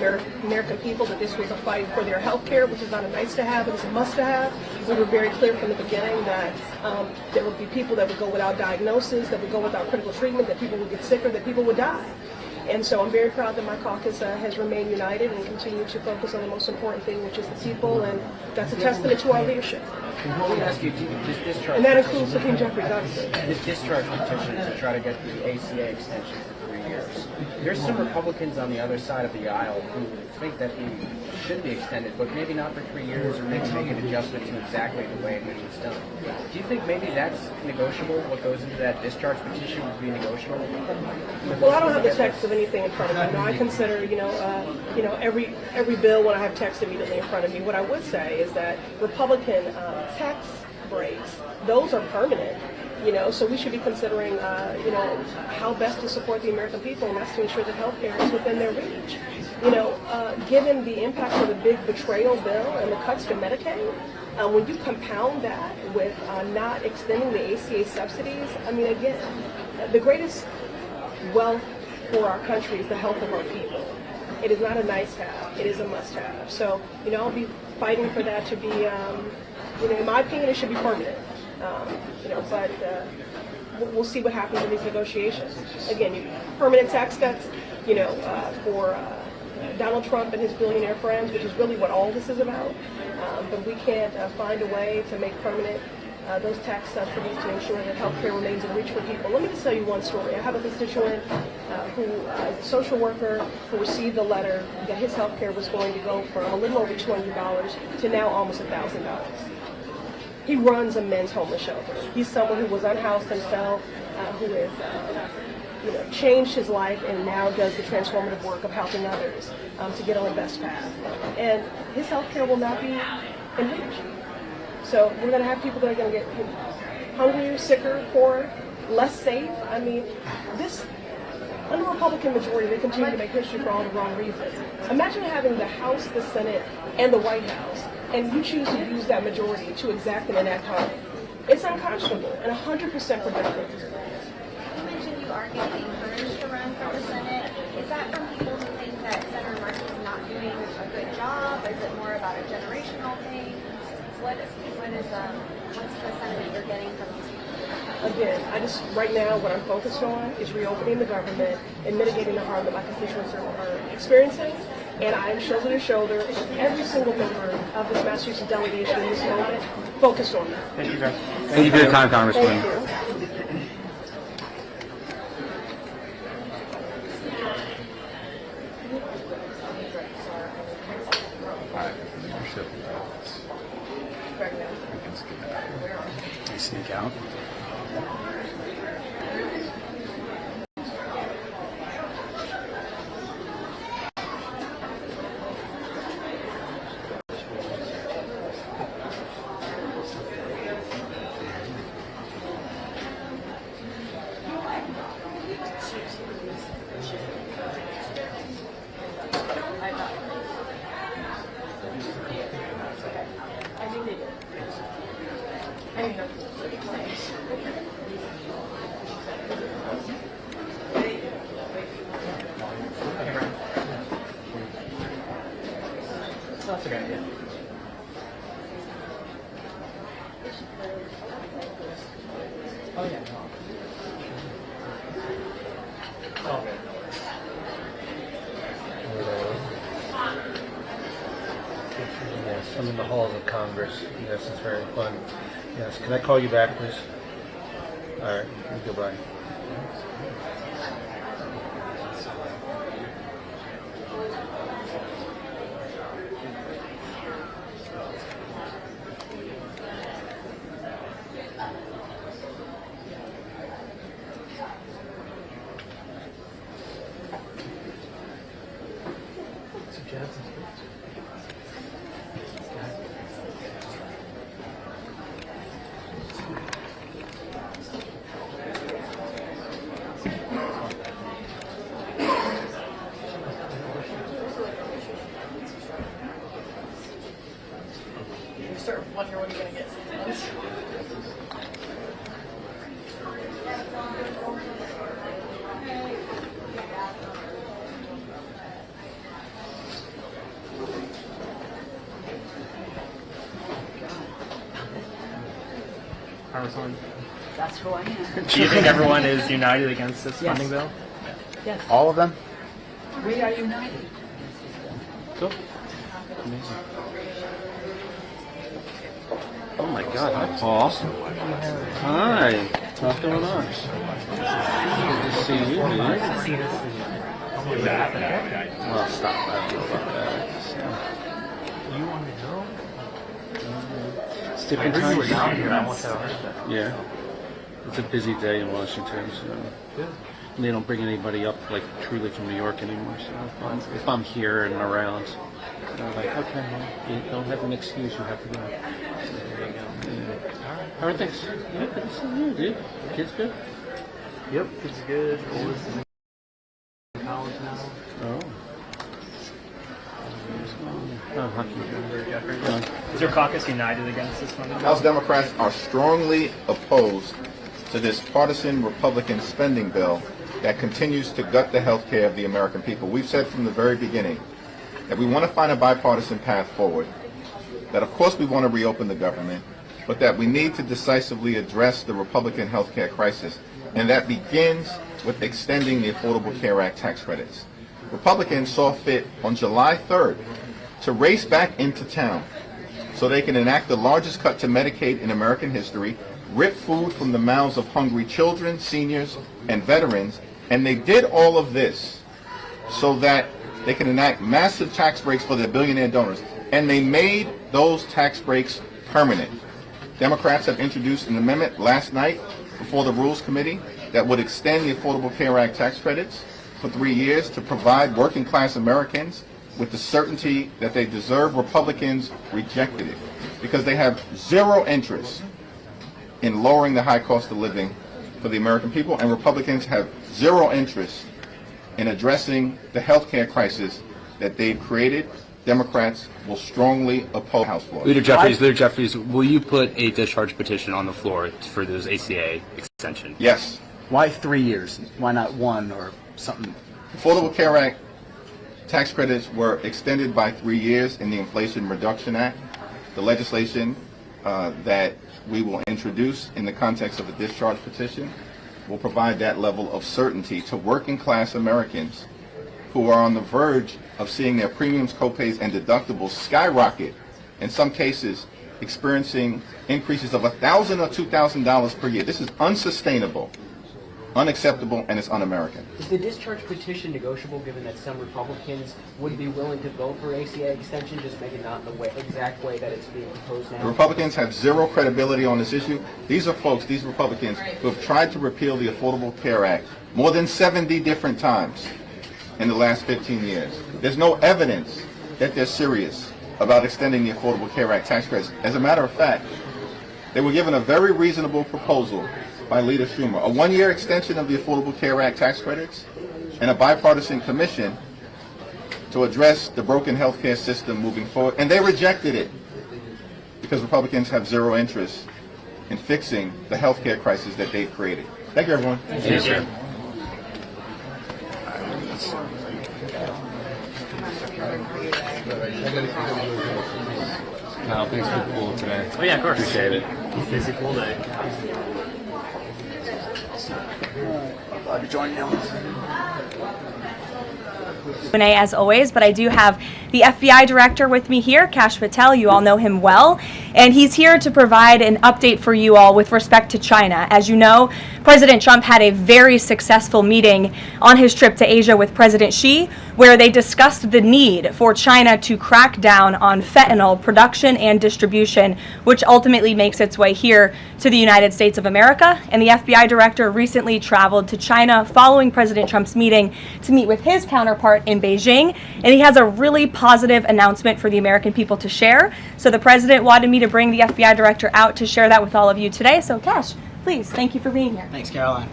American people that this was a fight for their health care, which is not a nice to have, it is a must to have. We were very clear from the beginning that there would be people that would go without diagnosis, that would go without critical treatment, that people would get sicker, that people would die. And so I'm very proud that my caucus has remained united and continued to focus on the most important thing, which is the people, and that's a testament to our leadership. Let me ask you, this discharge And that includes Hakeem Jeffries, obviously. This discharge petition to try to get the ACA extension for 3 years. There's some Republicans on the other side of the aisle who think that it should be extended, but maybe not for 3 years, or maybe make an adjustment to exactly the way it was done. Do you think maybe that's negotiable? What goes into that discharge petition would be negotiable? Well, I don't have the text of anything in front of me. Now, I consider, every bill when I have text immediately in front of me. What I would say is that Republican tax breaks, those are permanent. So we should be considering, how best to support the American people, and that's to ensure that health care is within their reach. Given the impacts of the big betrayal bill and the cuts to Medicaid, when you compound that with not extending the ACA subsidies, again, the greatest wealth for our country is the health of our people. It is not a nice have, it is a must have. So, I'll be fighting for that to be, in my opinion, it should be permanent. But we'll see what happens in these negotiations. Again, permanent tax cuts, for Donald Trump and his billionaire friends, which is really what all this is about. But we can't find a way to make permanent those tax subsidies to ensure that health care remains in reach for people. Let me just tell you one story. I have a constituent who is a social worker who received a letter that his health care was going to go from a little over $200 to now almost $1,000. He runs a men's homeless shelter. He's someone who was unhoused himself, who has changed his life and now does the transformative work of helping others to get on the best path. And his health care will not be in reach. So we're going to have people that are going to get hungrier, sicker, poorer, less safe. Under Republican majority, they continue to make history for all the wrong reasons. Imagine having the House, the Senate, and the White House, and you choose to use that majority to exact and enact harm. It's unconscionable and 100% productive. You mentioned you are getting encouraged to run for the Senate. Is that from people who think that Senator Markey is not doing a good job? Is it more about a generational thing? What's the sentiment you're getting from these people? Again, right now, what I'm focused on is reopening the government and mitigating the harm that my constituents are experiencing. And I am shoulder to shoulder with every single member of this Massachusetts delegation in this moment, focused on that. Thank you, guys. Thank you for your time, Congressman. Thank you. Sneak out. That's a good idea. Oh, yeah. Oh, okay. Yes, I'm in the halls of Congress. Yes, it's very fun. Yes, can I call you back, please? All right, goodbye. Start wondering when you're going to get sometimes. Congresswoman, That's who I am. do you think everyone is united against this Yes. funding bill? Yes. All of them? We are united. Cool. Amazing. Oh my God, hi Paul. Hi. What's going on? Good to see you, dude. Well, stop. I don't know about that. You want to know? It's different I heard you were times. down here. I almost have heard that. Yeah. It's a busy day in Washington, so. Good. And they don't bring anybody up like truly from New York anymore. So if I'm here and around, they're like, okay, well, you don't have an excuse. You have to go. So there you go. Yeah. How are things? Yeah, good to see you, dude. Kids good? Yep, it's good. Oldest is in college now. Oh. Is your caucus united against this funding bill? House Democrats are strongly opposed to this partisan Republican spending bill that continues to gut the health care of the American people. We've said from the very beginning that we want to find a bipartisan path forward, that of course we want to reopen the government, but that we need to decisively address the Republican health care crisis, and that begins with extending the Affordable Care Act tax credits. Republicans saw fit on July 3rd to race back into town so they can enact the largest cut to Medicaid in American history, rip food from the mouths of hungry children, seniors, and veterans, and they did all of this so that they can enact massive tax breaks for their billionaire donors, and they made those tax breaks permanent. Democrats have introduced an amendment last night before the Rules Committee that would extend the Affordable Care Act tax credits for 3 years to provide working class Americans with the certainty that they deserve. Republicans rejected it because they have zero interest in lowering the high cost of living for the American people, and Republicans have zero interest in addressing the healthcare crisis that they've created, Democrats will strongly oppose House floor. Leader Jeffries, will you put a discharge petition on the floor for those ACA extension? Yes. Why 3 years? Why not 1 or something? Affordable Care Act tax credits were extended by 3 years in the Inflation Reduction Act. The legislation that we will introduce in the context of a discharge petition will provide that level of certainty to working class Americans who are on the verge of seeing their premiums, copays, and deductibles skyrocket, in some cases experiencing increases of $1,000 or $2,000 per year. This is unsustainable, unacceptable, and it's un-American. Is the discharge petition negotiable, given that some Republicans would be willing to vote for ACA extension, just maybe not in the exact way that it's being proposed now? The Republicans have zero credibility on this issue. These are folks, these Republicans, who have tried to repeal the Affordable Care Act more than 70 different times in the last 15 years. There's no evidence that they're serious about extending the Affordable Care Act tax credits. As a matter of fact, they were given a very reasonable proposal by Leader Schumer, a 1-year extension of the Affordable Care Act tax credits and a bipartisan commission to address the broken healthcare system moving forward, and they rejected it because Republicans have zero interest in fixing the healthcare crisis that they've created. Thank you, everyone. Thank you, sir. No, thanks for the pool today. Oh yeah, of course. Appreciate it. Busy pool day. Glad you joined me. Q&A as always, but I do have the FBI director with me here, Kash Patel. You all know him well, and he's here to provide an update for you all with respect to China. As you know, President Trump had a very successful meeting on his trip to Asia with President Xi, where they discussed the need for China to crack down on fentanyl production and distribution, which ultimately makes its way here to the United States of America. And the FBI director recently traveled to China following President Trump's meeting to meet with his counterpart in Beijing, and he has a really positive announcement for the American people to share. So the president wanted me to bring the FBI director out to share that with all of you today. So Kash, please, thank you for being here. Thanks, Caroline.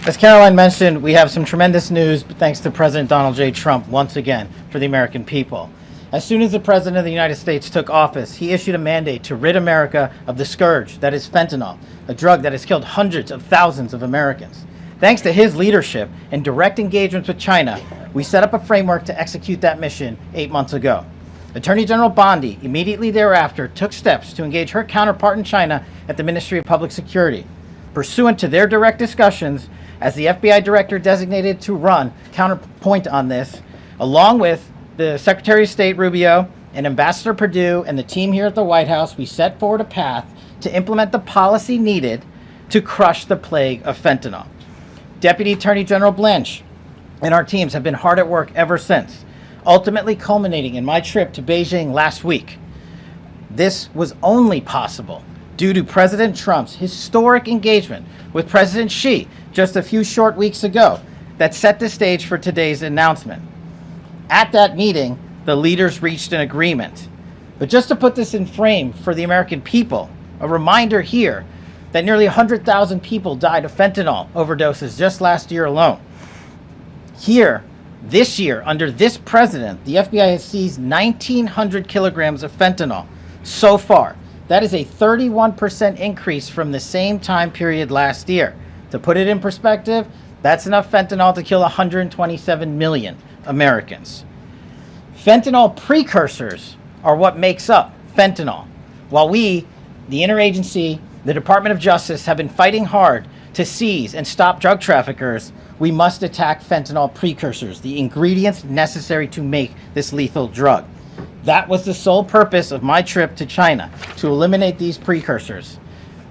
As Caroline mentioned, we have some tremendous news thanks to President Donald J. Trump once again for the American people. As soon as the President of the United States took office, he issued a mandate to rid America of the scourge that is fentanyl, a drug that has killed hundreds of thousands of Americans. Thanks to his leadership and direct engagements with China, we set up a framework to execute that mission 8 months ago. Attorney General Bondi immediately thereafter took steps to engage her counterpart in China at the Ministry of Public Security. Pursuant to their direct discussions, as the FBI director designated to run counterpoint on this, along with the Secretary of State Rubio and Ambassador Perdue and the team here at the White House, we set forward a path to implement the policy needed to crush the plague of fentanyl. Deputy Attorney General Blanche and our teams have been hard at work ever since, ultimately culminating in my trip to Beijing last week. This was only possible due to President Trump's historic engagement with President Xi just a few short weeks ago that set the stage for today's announcement. At that meeting, the leaders reached an agreement. But just to put this in frame for the American people, a reminder here that nearly 100,000 people died of fentanyl overdoses just last year alone. Here, this year, under this president, the FBI has seized 1,900 kilograms of fentanyl so far. That is a 31% increase from the same time period last year. To put it in perspective, that's enough fentanyl to kill 127 million Americans. Fentanyl precursors are what makes up fentanyl. While we, the interagency, the Department of Justice, have been fighting hard to seize and stop drug traffickers, we must attack fentanyl precursors, the ingredients necessary to make this lethal drug. That was the sole purpose of my trip to China, to eliminate these precursors.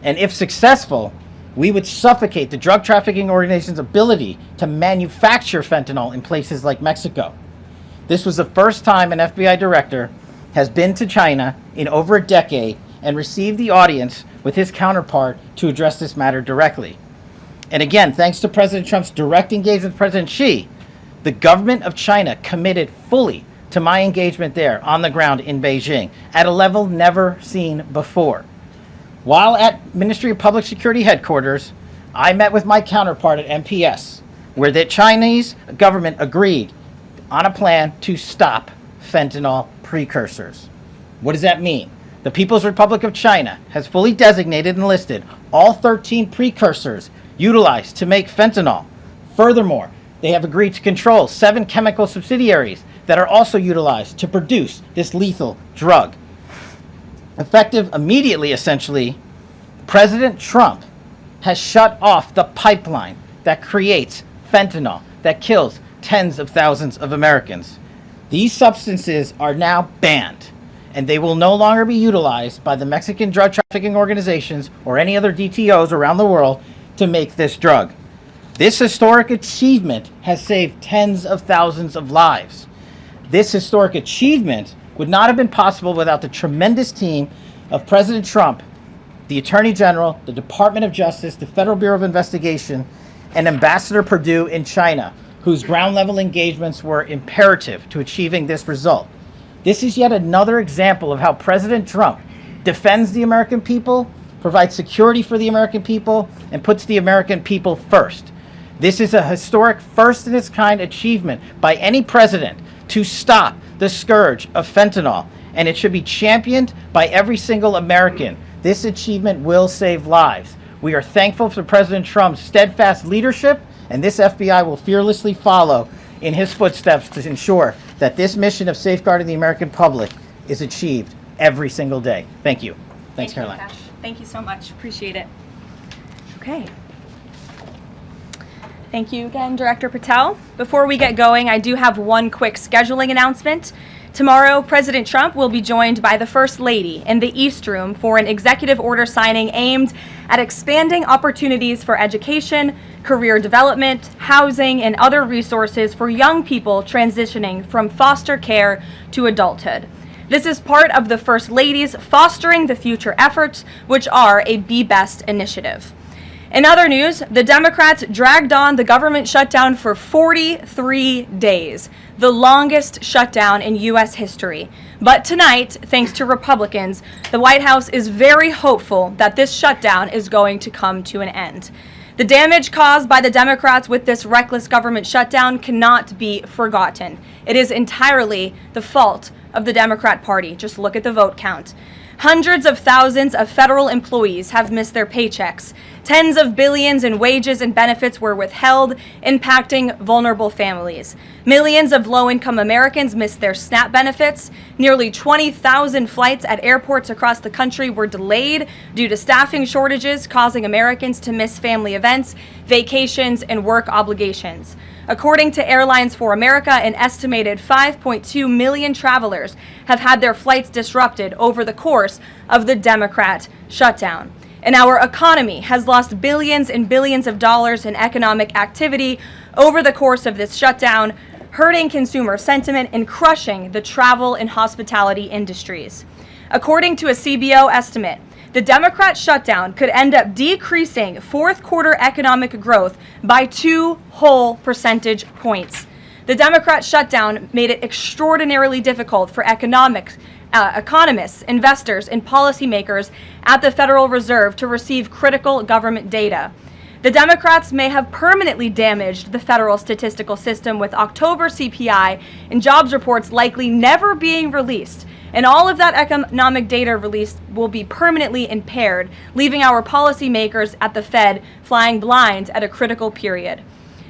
And if successful, we would suffocate the drug trafficking organization's ability to manufacture fentanyl in places like Mexico. This was the first time an FBI director has been to China in over a decade and received the audience with his counterpart to address this matter directly. And again, thanks to President Trump's direct engagement with President Xi, the government of China committed fully to my engagement there on the ground in Beijing at a level never seen before. While at Ministry of Public Security headquarters, I met with my counterpart at MPS, where the Chinese government agreed on a plan to stop fentanyl precursors. What does that mean? The People's Republic of China has fully designated and listed all 13 precursors utilized to make fentanyl. Furthermore, they have agreed to control 7 chemical subsidiaries that are also utilized to produce this lethal drug. Effective immediately, essentially, President Trump has shut off the pipeline that creates fentanyl that kills tens of thousands of Americans. These substances are now banned, and they will no longer be utilized by the Mexican drug trafficking organizations or any other DTOs around the world to make this drug. This historic achievement has saved tens of thousands of lives. This historic achievement would not have been possible without the tremendous team of President Trump, the Attorney General, the Department of Justice, the Federal Bureau of Investigation, and Ambassador Perdue in China, whose ground-level engagements were imperative to achieving this result. This is yet another example of how President Trump defends the American people, provides security for the American people, and puts the American people first. This is a historic first-in-its-kind achievement by any president to stop the scourge of fentanyl, and it should be championed by every single American. This achievement will save lives. We are thankful for President Trump's steadfast leadership, and this FBI will fearlessly follow in his footsteps to ensure that this mission of safeguarding the American public is achieved every single day. Thank you. Thanks, Caroline. Cash. Thank you so much. Appreciate it. Okay. Thank you again, Director Patel. Before we get going, I do have one quick scheduling announcement. Tomorrow, President Trump will be joined by the First Lady in the East Room for an executive order signing aimed at expanding opportunities for education, career development, housing, and other resources for young people transitioning from foster care to adulthood. This is part of the First Lady's Fostering the Future efforts, which are a Be Best initiative. In other news, the Democrats dragged on the government shutdown for 43 days, the longest shutdown in U.S. history. But tonight, thanks to Republicans, the White House is very hopeful that this shutdown is going to come to an end. The damage caused by the Democrats with this reckless government shutdown cannot be forgotten. It is entirely the fault of the Democrat Party. Just look at the vote count. Hundreds of thousands of federal employees have missed their paychecks. Tens of billions in wages and benefits were withheld, impacting vulnerable families. Millions of low-income Americans missed their SNAP benefits. Nearly 20,000 flights at airports across the country were delayed due to staffing shortages, causing Americans to miss family events, vacations, and work obligations. According to Airlines for America, an estimated 5.2 million travelers have had their flights disrupted over the course of the Democrat shutdown. And our economy has lost billions and billions of dollars in economic activity over the course of this shutdown, hurting consumer sentiment and crushing the travel and hospitality industries. According to a CBO estimate, the Democrat shutdown could end up decreasing fourth quarter economic growth by 2 whole percentage points. The Democrat shutdown made it extraordinarily difficult for economists, investors, and policymakers at the Federal Reserve to receive critical government data. The Democrats may have permanently damaged the federal statistical system, with October CPI and jobs reports likely never being released. And all of that economic data released will be permanently impaired, leaving our policymakers at the Fed flying blind at a critical period.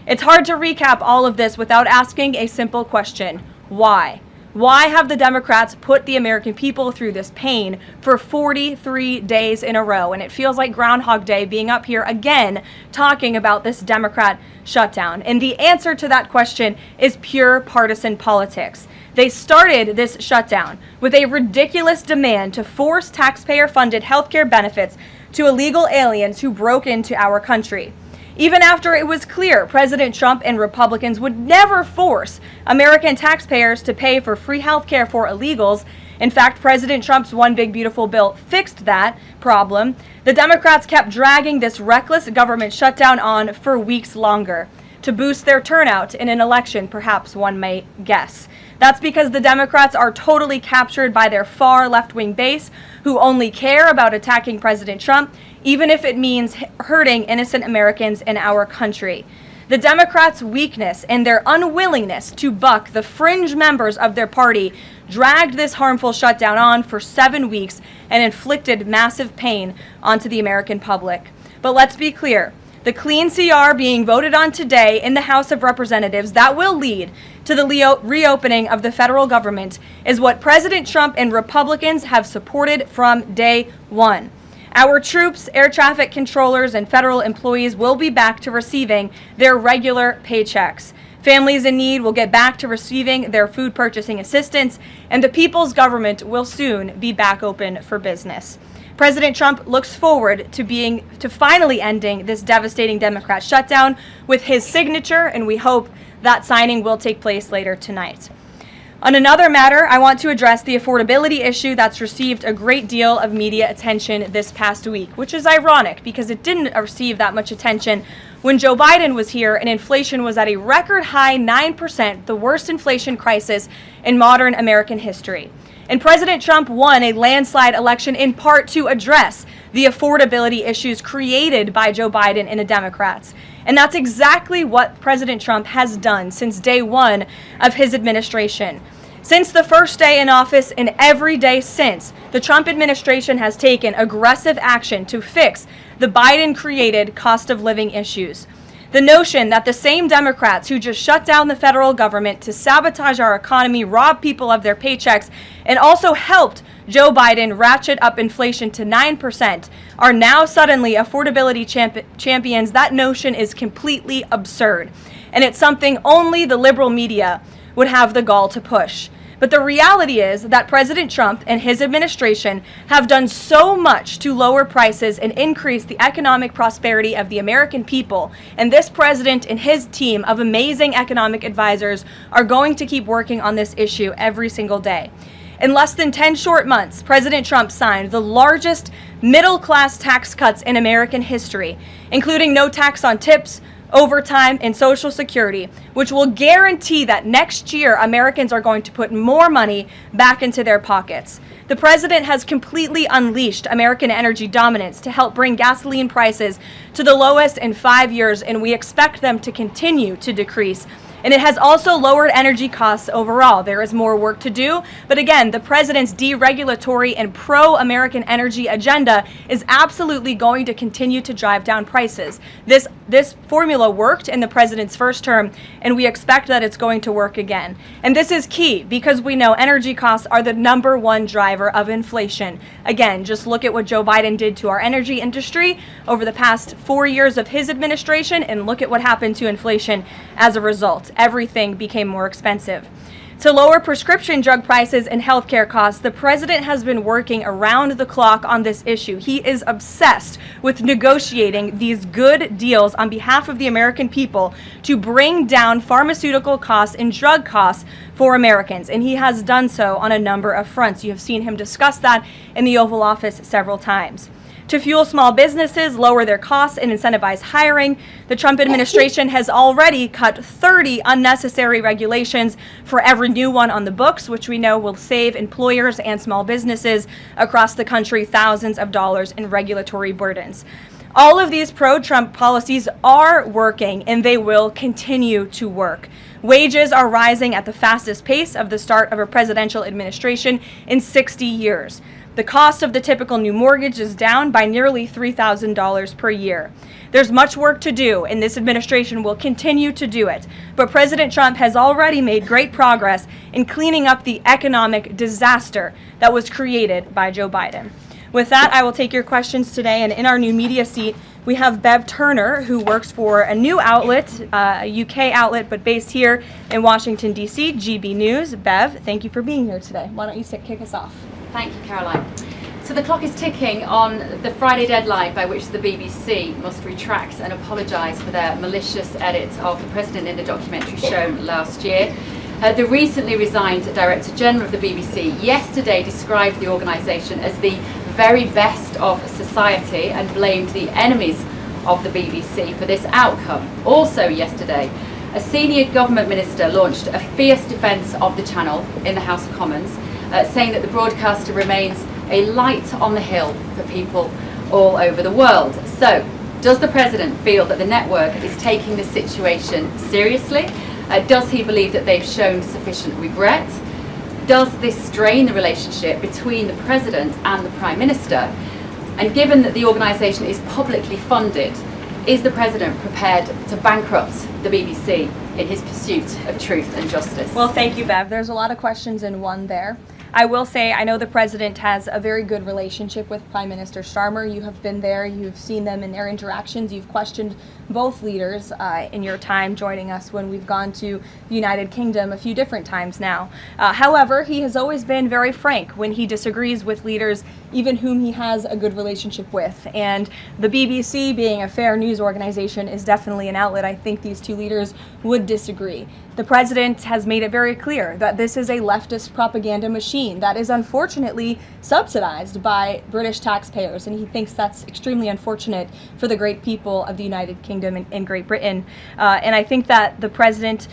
It's hard to recap all of this without asking a simple question: why? Why have the Democrats put the American people through this pain for 43 days in a row? And it feels like Groundhog Day being up here again talking about this Democrat shutdown. And the answer to that question is pure partisan politics. They started this shutdown with a ridiculous demand to force taxpayer-funded healthcare benefits to illegal aliens who broke into our country. Even after it was clear President Trump and Republicans would never force American taxpayers to pay for free health care for illegals. In fact, President Trump's One Big Beautiful Bill fixed that problem. The Democrats kept dragging this reckless government shutdown on for weeks longer to boost their turnout in an election, perhaps one may guess. That's because the Democrats are totally captured by their far left-wing base, who only care about attacking President Trump, even if it means hurting innocent Americans in our country. The Democrats' weakness and their unwillingness to buck the fringe members of their party dragged this harmful shutdown on for 7 weeks and inflicted massive pain onto the American public. But let's be clear. The clean CR being voted on today in the House of Representatives that will lead to the reopening of the federal government is what President Trump and Republicans have supported from day one. Our troops, air traffic controllers, and federal employees will be back to receiving their regular paychecks. Families in need will get back to receiving their food purchasing assistance, and the people's government will soon be back open for business. President Trump looks forward to finally ending this devastating Democrat shutdown with his signature, and we hope that signing will take place later tonight. On another matter, I want to address the affordability issue that's received a great deal of media attention this past week, which is ironic because it didn't receive that much attention when Joe Biden was here and inflation was at a record high 9%, the worst inflation crisis in modern American history. And President Trump won a landslide election in part to address the affordability issues created by Joe Biden and the Democrats. And that's exactly what President Trump has done since day one of his administration. Since the first day in office and every day since, the Trump administration has taken aggressive action to fix the Biden-created cost of living issues. The notion that the same Democrats who just shut down the federal government to sabotage our economy, rob people of their paychecks, and also helped Joe Biden ratchet up inflation to 9% are now suddenly affordability champions, that notion is completely absurd. And it's something only the liberal media would have the gall to push. But the reality is that President Trump and his administration have done so much to lower prices and increase the economic prosperity of the American people. And this president and his team of amazing economic advisors are going to keep working on this issue every single day. In less than 10 short months, President Trump signed the largest middle-class tax cuts in American history, including no tax on tips, overtime, and Social Security, which will guarantee that next year Americans are going to put more money back into their pockets. The president has completely unleashed American energy dominance to help bring gasoline prices to the lowest in 5 years, and we expect them to continue to decrease. And it has also lowered energy costs overall. There is more work to do, but again, the president's deregulatory and pro-American energy agenda is absolutely going to continue to drive down prices. This formula worked in the president's first term, and we expect that it's going to work again. And this is key because we know energy costs are the #1 driver of inflation. Again, just look at what Joe Biden did to our energy industry over the past 4 years of his administration, and look at what happened to inflation as a result. Everything became more expensive. To lower prescription drug prices and healthcare costs, the president has been working around the clock on this issue. He is obsessed with negotiating these good deals on behalf of the American people to bring down pharmaceutical costs and drug costs for Americans, and he has done so on a number of fronts. You have seen him discuss that in the Oval Office several times. To fuel small businesses, lower their costs, and incentivize hiring, the Trump administration has already cut 30 unnecessary regulations for every new one on the books, which we know will save employers and small businesses across the country thousands of dollars in regulatory burdens. All of these pro-Trump policies are working, and they will continue to work. Wages are rising at the fastest pace of the start of a presidential administration in 60 years. The cost of the typical new mortgage is down by nearly $3,000 per year. There's much work to do, and this administration will continue to do it. But President Trump has already made great progress in cleaning up the economic disaster that was created by Joe Biden. With that, I will take your questions today, and in our new media seat, we have Bev Turner, who works for a new outlet, a UK outlet, but based here in Washington, D.C., GB News. Bev, thank you for being here today. Why don't you kick us off? Thank you, Caroline. So the clock is ticking on the Friday deadline by which the BBC must retract and apologise for their malicious edit of the President in the documentary shown last year. The recently resigned Director General of the BBC yesterday described the organisation as the very best of society and blamed the enemies of the BBC for this outcome. Also yesterday, a senior government minister launched a fierce defence of the channel in the House of Commons, saying that the broadcaster remains a light on the hill for people all over the world. So, Does the President feel that the network is taking the situation seriously? Does he believe that they've shown sufficient regret? Does this strain the relationship between the President and the Prime Minister? And given that the organisation is publicly funded, is the President prepared to bankrupt the BBC in his pursuit of truth and justice? Well, thank you, Bev. There's a lot of questions in one there. I will say I know the President has a very good relationship with Prime Minister Starmer. You have been there. You've seen them in their interactions. You've questioned both leaders in your time joining us when we've gone to the United Kingdom a few different times now. However, he has always been very frank when he disagrees with leaders, even whom he has a good relationship with. And the BBC, being a fair news organization, is definitely an outlet. I think these two leaders would disagree. The President has made it very clear that this is a leftist propaganda machine that is unfortunately subsidized by British taxpayers, and he thinks that's extremely unfortunate for the great people of the United Kingdom and Great Britain. And I think that the President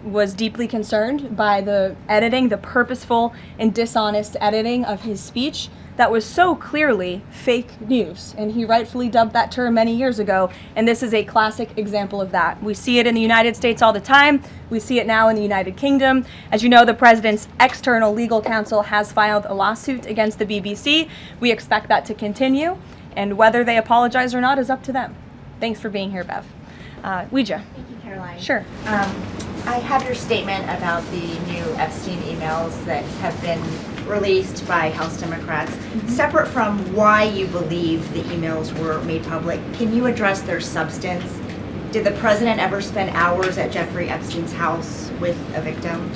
was deeply concerned by the editing, the purposeful and dishonest editing of his speech that was so clearly fake news, and he rightfully dubbed that term many years ago, and this is a classic example of that. We see it in the United States all the time. We see it now in the United Kingdom. As you know, the President's external legal counsel has filed a lawsuit against the BBC. We expect that to continue, and whether they apologize or not is up to them. Thanks for being here, Bev. Ouija. Thank you, Caroline. Sure. I have your statement about the new Epstein emails that have been released by House Democrats. Separate from why you believe the emails were made public, can you address their substance? Did the President ever spend hours at Jeffrey Epstein's house with a victim?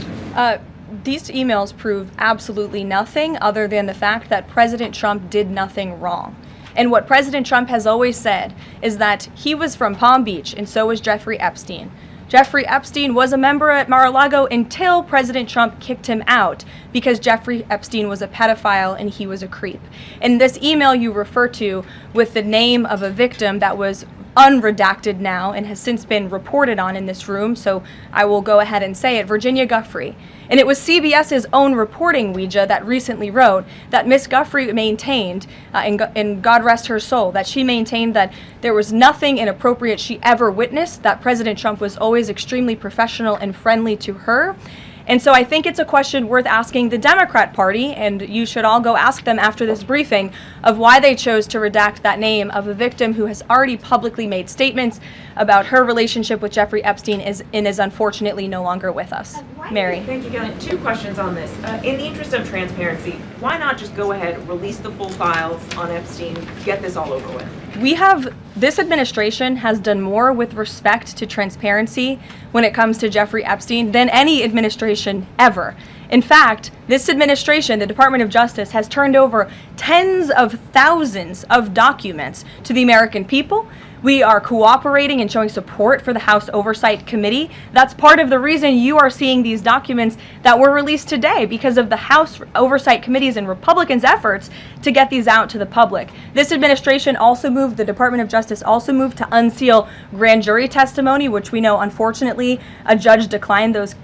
These emails prove absolutely nothing other than the fact that President Trump did nothing wrong. And what President Trump has always said is that he was from Palm Beach, and so was Jeffrey Epstein. Jeffrey Epstein was a member at Mar-a-Lago until President Trump kicked him out because Jeffrey Epstein was a pedophile and he was a creep. And this email you refer to with the name of a victim that was unredacted now and has since been reported on in this room, so I will go ahead and say it, Virginia Giuffre. And it was CBS's own reporting, Ouija, that recently wrote that Miss Giuffre maintained, and God rest her soul, that she maintained that there was nothing inappropriate she ever witnessed, that President Trump was always extremely professional and friendly to her. And so I think it's a question worth asking the Democrat Party, and you should all go ask them after this briefing, of why they chose to redact that name of a victim who has already publicly made statements about her relationship with Jeffrey Epstein and is unfortunately no longer with us. Mary. Thank you, Galen. Two questions on this. In the interest of transparency, why not just go ahead, release the full files on Epstein, get this all over with? This administration has done more with respect to transparency when it comes to Jeffrey Epstein than any administration ever. In fact, this administration, the Department of Justice, has turned over tens of thousands of documents to the American people. We are cooperating and showing support for the House Oversight Committee. That's part of the reason you are seeing these documents that were released today, because of the House Oversight Committee's and Republicans' efforts to get these out to the public. This administration also moved, the Department of Justice also moved to unseal grand jury testimony, which we know, unfortunately, a judge declined those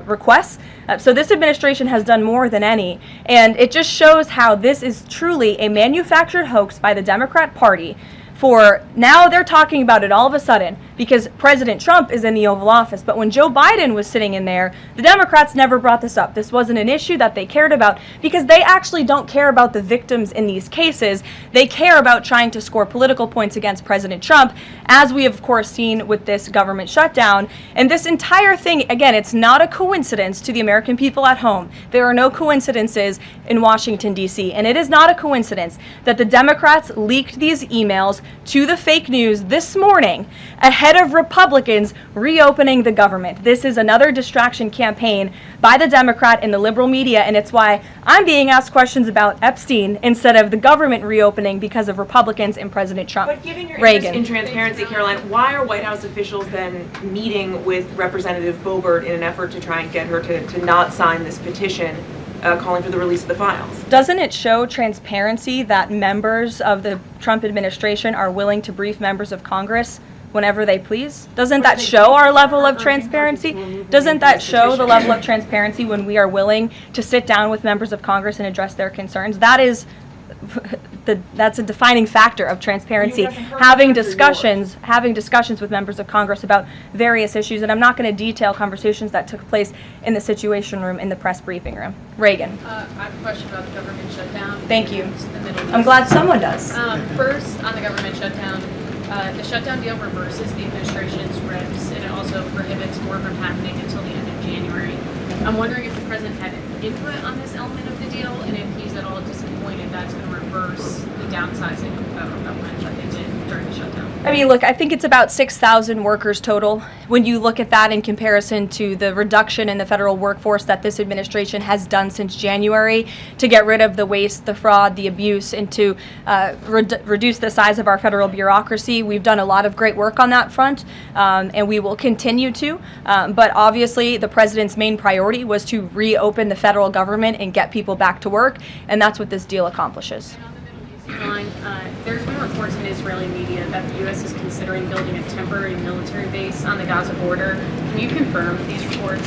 requests. So this administration has done more than any, and it just shows how this is truly a manufactured hoax by the Democrat Party. For now they're talking about it all of a sudden because President Trump is in the Oval Office. But when Joe Biden was sitting in there, the Democrats never brought this up. This wasn't an issue that they cared about because they actually don't care about the victims in these cases. They care about trying to score political points against President Trump, as we have, of course, seen with this government shutdown. And this entire thing, again, it's not a coincidence to the American people at home. There are no coincidences in Washington, D.C. And it is not a coincidence that the Democrats leaked these emails to the fake news this morning ahead of Republicans reopening the government. This is another distraction campaign by the Democrat and the liberal media, and it's why I'm being asked questions about Epstein instead of the government reopening because of Republicans and President Trump. But given your interest in transparency, Caroline, why are White House officials then meeting with Representative Boebert in an effort to try and get her to not sign this petition calling for the release of the files? Doesn't it show transparency that members of the Trump administration are willing to brief members of Congress whenever they please? Doesn't that show our level of transparency? Doesn't that show the level of transparency when we are willing to sit down with members of Congress and address their concerns? That is that's a defining factor of transparency. Having discussions with members of Congress about various issues, and I'm not going to detail conversations that took place in the Situation Room in the press briefing room. Reagan. I have a question about the government shutdown. Thank you. The Middle East. I'm glad someone does. First, on the government shutdown, the shutdown deal reverses the administration's reps, and it also prohibits more from happening until the end of January. I'm wondering if the president had input on this element of the deal, and if he's at all disappointed that's going to reverse the downsizing of the federal government that they did during the shutdown. I mean, look, I think it's about 6,000 workers total. When you look at that in comparison to the reduction in the federal workforce that this administration has done since January to get rid of the waste, the fraud, the abuse, and to reduce the size of our federal bureaucracy, we've done a lot of great work on that front, and we will continue to. But obviously, the president's main priority was to reopen the federal government and get people back to work, and that's what this deal accomplishes. There's been reports in Israeli media that the U.S. is considering building a temporary military base on the Gaza border. Can you confirm these reports?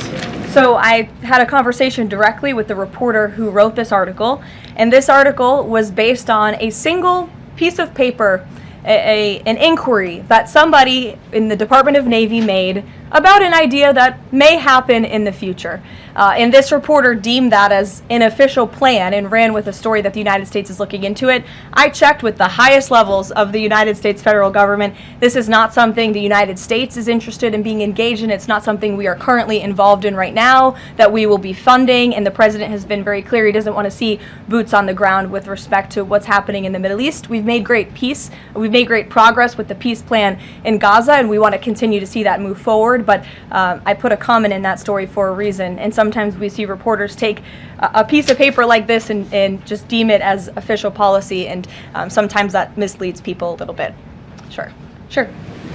So I had a conversation directly with the reporter who wrote this article, and this article was based on a single piece of paper, an inquiry that somebody in the Department of Navy made about an idea that may happen in the future. And this reporter deemed that as an official plan and ran with a story that the United States is looking into it. I checked with the highest levels of the United States federal government. This is not something the United States is interested in being engaged in. It's not something we are currently involved in right now that we will be funding. And the president has been very clear he doesn't want to see boots on the ground with respect to what's happening in the Middle East. We've made great peace. We've made great progress with the peace plan in Gaza, and we want to continue to see that move forward. But I put a comment in that story for a reason, and sometimes we see reporters take a piece of paper like this and just deem it as official policy, and sometimes that misleads people a little bit. Sure.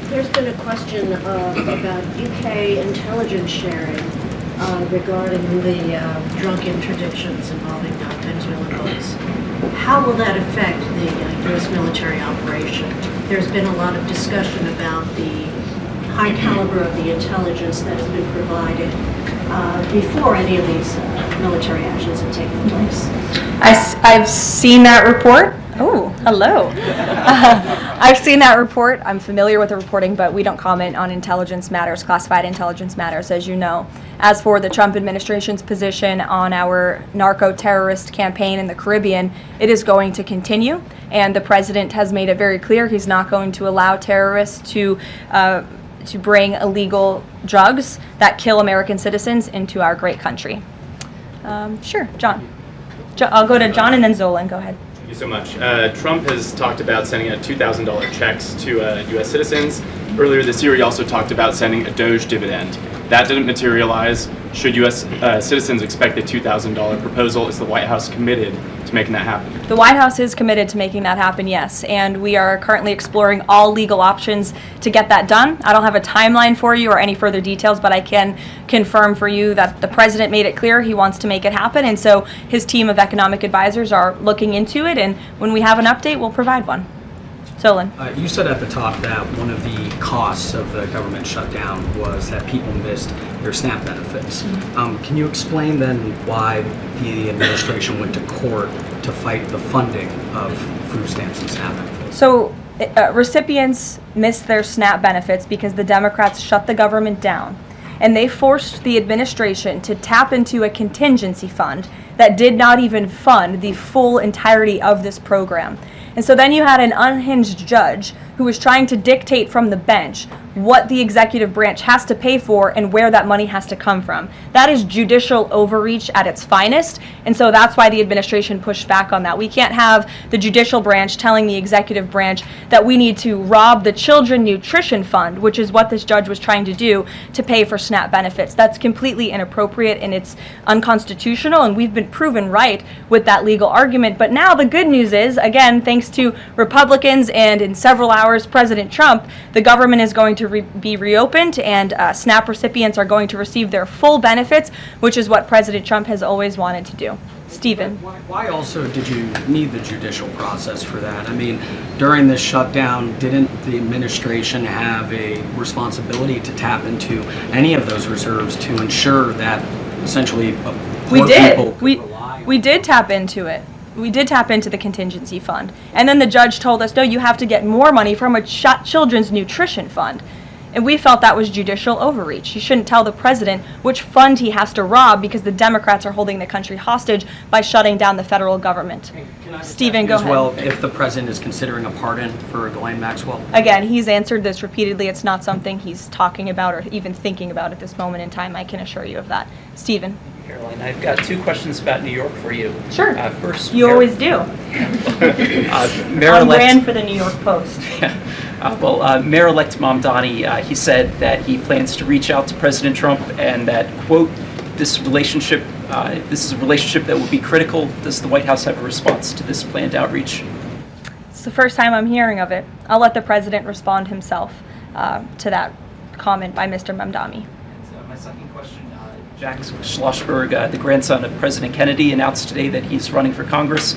There's been a question about UK intelligence sharing regarding the drunk interdictions involving Venezuelan boats. How will that affect the U.S. military operation? There's been a lot of discussion about the high caliber of the intelligence that has been provided before any of these military actions have taken place. I've seen that report. Oh, hello. I've seen that report. I'm familiar with the reporting, but we don't comment on intelligence matters, classified intelligence matters, as you know. As for the Trump administration's position on our narco-terrorist campaign in the Caribbean, it is going to continue, and the president has made it very clear he's not going to allow terrorists to bring illegal drugs that kill American citizens into our great country. Sure, John. I'll go to John and then Zolan. Go ahead. Thank you so much. Trump has talked about sending out $2,000 checks to U.S. citizens. Earlier this year, he also talked about sending a Doge dividend. That didn't materialize. Should U.S. Citizens expect the $2,000 proposal? Is the White House committed to making that happen? The White House is committed to making that happen, yes, and we are currently exploring all legal options to get that done. I don't have a timeline for you or any further details, but I can confirm for you that the president made it clear he wants to make it happen, and so his team of economic advisors are looking into it, and when we have an update, we'll provide one. Solon. You said at the top that one of the costs of the government shutdown was that people missed their SNAP benefits. Can you explain then why the administration went to court to fight the funding of food stamps and SNAP benefits? So recipients missed their SNAP benefits because the Democrats shut the government down, and they forced the administration to tap into a contingency fund that did not even fund the full entirety of this program. And so then you had an unhinged judge who was trying to dictate from the bench what the executive branch has to pay for and where that money has to come from. That is judicial overreach at its finest, and so that's why the administration pushed back on that. We can't have the judicial branch telling the executive branch that we need to rob the Children Nutrition Fund, which is what this judge was trying to do, to pay for SNAP benefits. That's completely inappropriate and it's unconstitutional, and we've been proven right with that legal argument. But now the good news is, again, thanks to Republicans and in several hours President Trump, the government is going to be reopened, and SNAP recipients are going to receive their full benefits, which is what President Trump has always wanted to do. Stephen. Why also did you need the judicial process for that? I mean, during this shutdown, didn't the administration have a responsibility to tap into any of those reserves to ensure that essentially we did. We did tap into it. we did tap into the contingency fund. And then the judge told us, no, you have to get more money from a children's nutrition fund. And we felt that was judicial overreach. He shouldn't tell the president which fund he has to rob because the Democrats are holding the country hostage by shutting down the federal government. Stephen, go As ahead. well, if the president is considering a pardon for Ghislaine Maxwell. Again, he's answered this repeatedly. It's not something he's talking about or even thinking about at this moment in time. I can assure you of that. Stephen. Caroline, I've got two questions about New York for you. Sure. First, You always do. On brand for the New York Post. Mayor-elect Mamdani, he said that he plans to reach out to President Trump and that, quote, this is a relationship that will be critical. Does the White House have a response to this planned outreach? It's the first time I'm hearing of it. I'll let the president respond himself to that comment by Mr. Mamdani. My second question, Jack Schlossberg, the grandson of President Kennedy, announced today that he's running for Congress.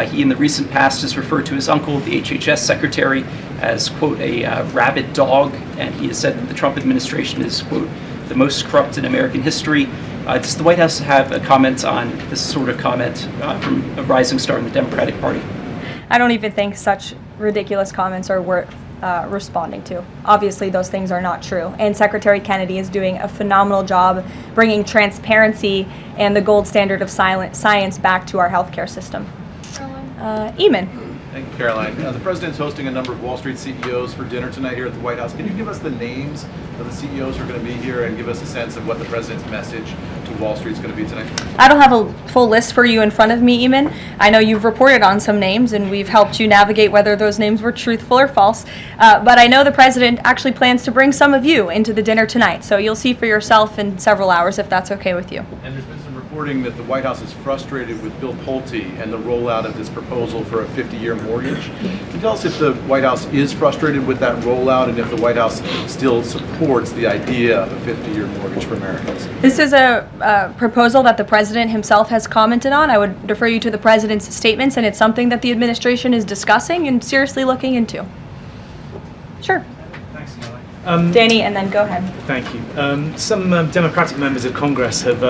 He, in the recent past, has referred to his uncle, the HHS secretary, as, quote, a rabid dog, and he has said that the Trump administration is, quote, the most corrupt in American history. Does the White House have a comment on this sort of comment from a rising star in the Democratic Party? I don't even think such ridiculous comments are worth responding to. Obviously, those things are not true. And Secretary Kennedy is doing a phenomenal job bringing transparency and the gold standard of science back to our healthcare system. Eamon. Thank you, Caroline. The president's hosting a number of Wall Street CEOs for dinner tonight here at the White House. Can you give us the names of the CEOs who are going to be here and give us a sense of what the president's message to Wall Street is going to be tonight? I don't have a full list for you in front of me, Eamon. I know you've reported on some names, and we've helped you navigate whether those names were truthful or false. But I know the president actually plans to bring some of you into the dinner tonight, so you'll see for yourself in several hours if that's okay with you. And there's been some reporting that the White House is frustrated with Bill Pulte and the rollout of this proposal for a 50-year mortgage. Can you tell us if the White House is frustrated with that rollout and if the White House still supports the idea of a 50-year mortgage for Americans? This is a proposal that the president himself has commented on. I would refer you to the president's statements, and it's something that the administration is discussing and seriously looking into. Sure. Thanks, Caroline. Danny, and then go ahead. Thank you. Some Democratic members of Congress have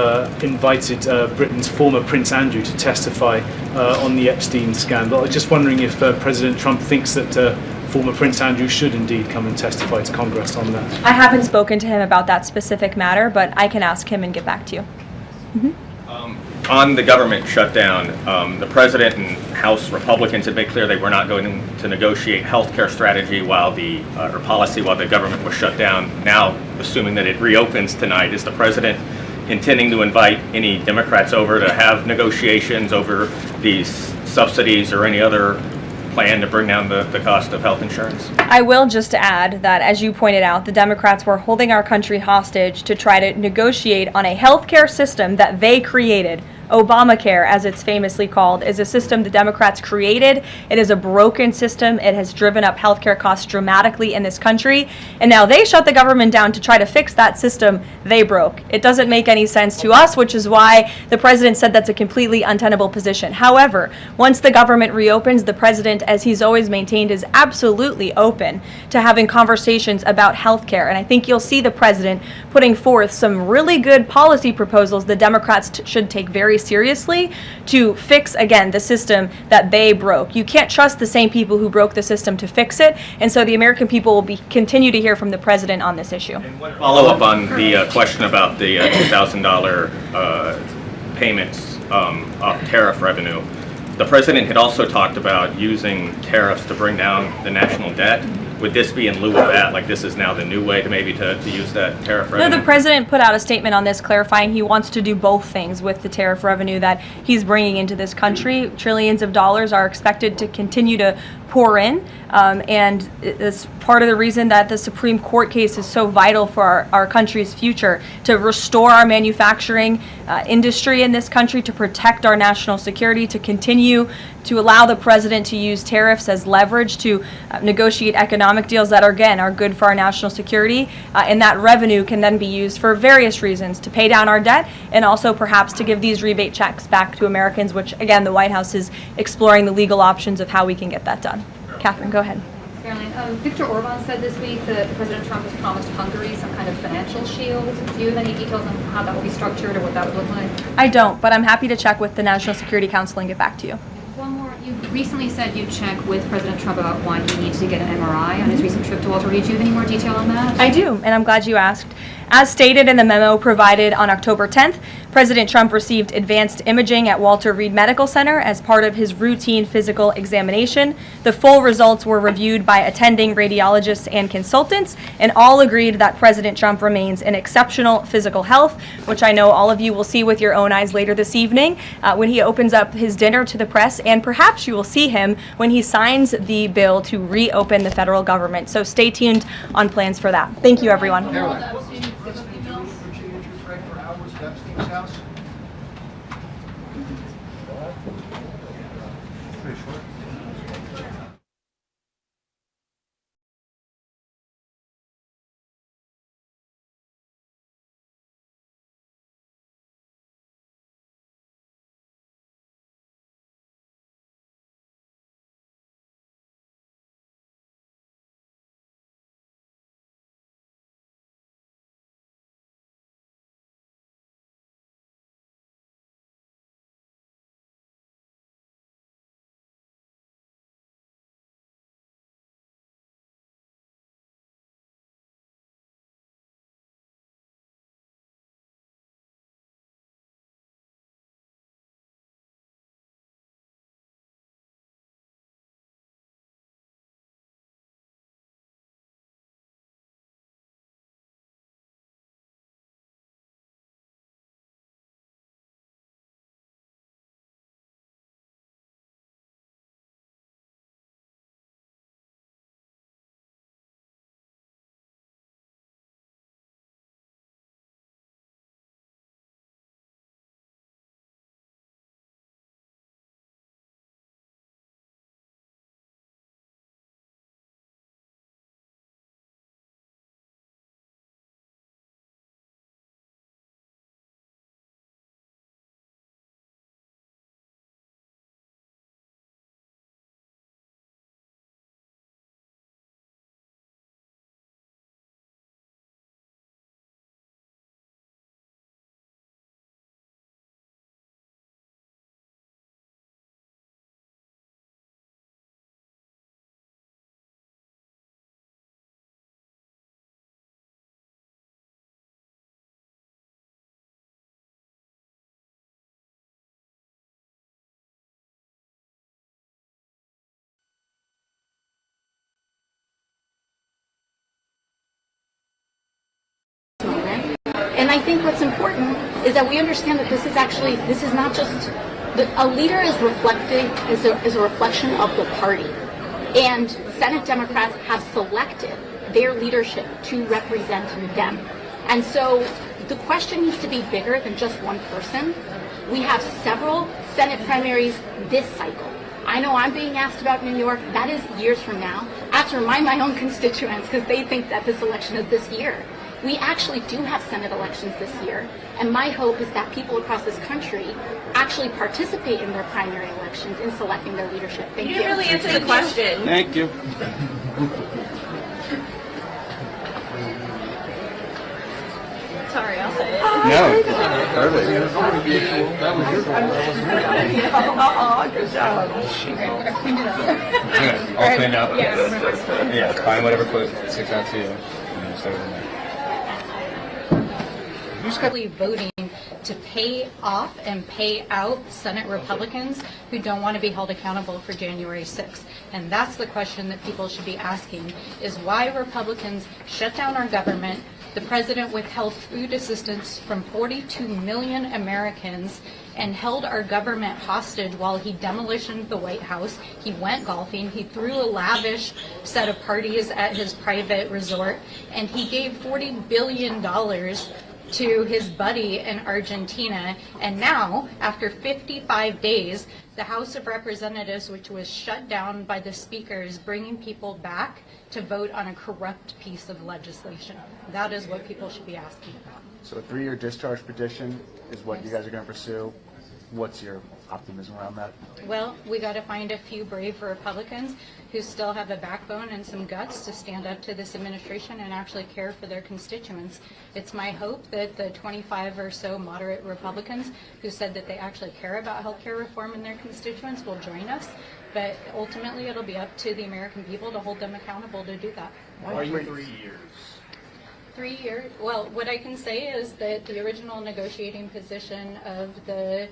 invited Britain's former Prince Andrew to testify on the Epstein scandal. I was just wondering if President Trump thinks that former Prince Andrew should indeed come and testify to Congress on that. I haven't spoken to him about that specific matter, but I can ask him and get back to you. On the government shutdown, the president and House Republicans have made clear they were not going to negotiate health care strategy or policy while the government was shut down. Now, assuming that it reopens tonight, is the president intending to invite any Democrats over to have negotiations over these subsidies or any other plan to bring down the cost of health insurance? I will just add that, as you pointed out, the Democrats were holding our country hostage to try to negotiate on a healthcare system that they created. Obamacare, as it's famously called, is a system the Democrats created. It is a broken system. It has driven up healthcare costs dramatically in this country. And now they shut the government down to try to fix that system they broke. It doesn't make any sense to us, which is why the president said that's a completely untenable position. However, once the government reopens, the president, as he's always maintained, is absolutely open to having conversations about healthcare. And I think you'll see the president putting forth some really good policy proposals the Democrats should take very seriously to fix, again, the system that they broke. You can't trust the same people who broke the system to fix it, and so the American people will continue to hear from the president on this issue. Follow up on the question about the $2,000 payments of tariff revenue. The president had also talked about using tariffs to bring down the national debt. Would this be in lieu of that? Like this is now the new way to maybe to use that tariff revenue? No, the president put out a statement on this clarifying he wants to do both things with the tariff revenue that he's bringing into this country. Trillions of dollars are expected to continue to pour in, and it's part of the reason that the Supreme Court case is so vital for our country's future, to restore our manufacturing industry in this country, to protect our national security, to continue to allow the president to use tariffs as leverage to negotiate economic deals that, again, are good for our national security. And that revenue can then be used for various reasons, to pay down our debt and also perhaps to give these rebate checks back to Americans, which, again, the White House is exploring the legal options of how we can get that done. Catherine, go ahead. Caroline, Viktor Orban said this week that President Trump has promised Hungary some kind of financial shield. Do you have any details on how that will be structured or what that would look like? I don't, but I'm happy to check with the National Security Council and get back to you. You recently said you'd check with President Trump about why he needs to get an MRI on his recent trip to Walter Reed. Do you have any more detail on that? I do, and I'm glad you asked. As stated in the memo provided on October 10th, President Trump received advanced imaging at Walter Reed Medical Center as part of his routine physical examination. The full results were reviewed by attending radiologists and consultants, and all agreed that President Trump remains in exceptional physical health, which I know all of you will see with your own eyes later this evening when he opens up his dinner to the press, and perhaps you will see him when he signs the bill to reopen the federal government. So stay tuned on plans for that. Thank you, everyone. And I think what's important is that we understand that this is not just, a leader is a reflection of the party. And Senate Democrats have selected their leadership to represent them. And so the question needs to be bigger than just one person. We have several Senate primaries this cycle. I know I'm being asked about New York. That is years from now. I have to remind my own constituents because they think that this election is this year. We actually do have Senate elections this year, and my hope is that people across this country actually participate in their primary elections in selecting their leadership. Thank you. You didn't really answer the question. Thank you. Sorry, I'll say it. No, perfect. That was your good job. All cleaned up. Yes. Yeah, find whatever clothes sticks out to you. And then start with that. Usually voting to pay off and pay out Senate Republicans who don't want to be held accountable for January 6th. And that's the question that people should be asking, is why Republicans shut down our government. The president withheld food assistance from 42 million Americans and held our government hostage while he demolished the White House. He went golfing, he threw a lavish set of parties at his private resort, and he gave $40 billion to his buddy in Argentina. And now, after 55 days, the House of Representatives, which was shut down by the Speaker, is bringing people back to vote on a corrupt piece of legislation. That is what people should be asking about. So a 3-year discharge petition is what you guys are going to pursue. What's your optimism around that? Well, we got to find a few brave Republicans who still have a backbone and some guts to stand up to this administration and actually care for their constituents. It's my hope that the 25 or so moderate Republicans who said that they actually care about health care reform in their constituents will join us. But ultimately, it'll be up to the American people to hold them accountable to do that. Why 3 years? 3 years. Well, what I can say is that the original negotiating position of the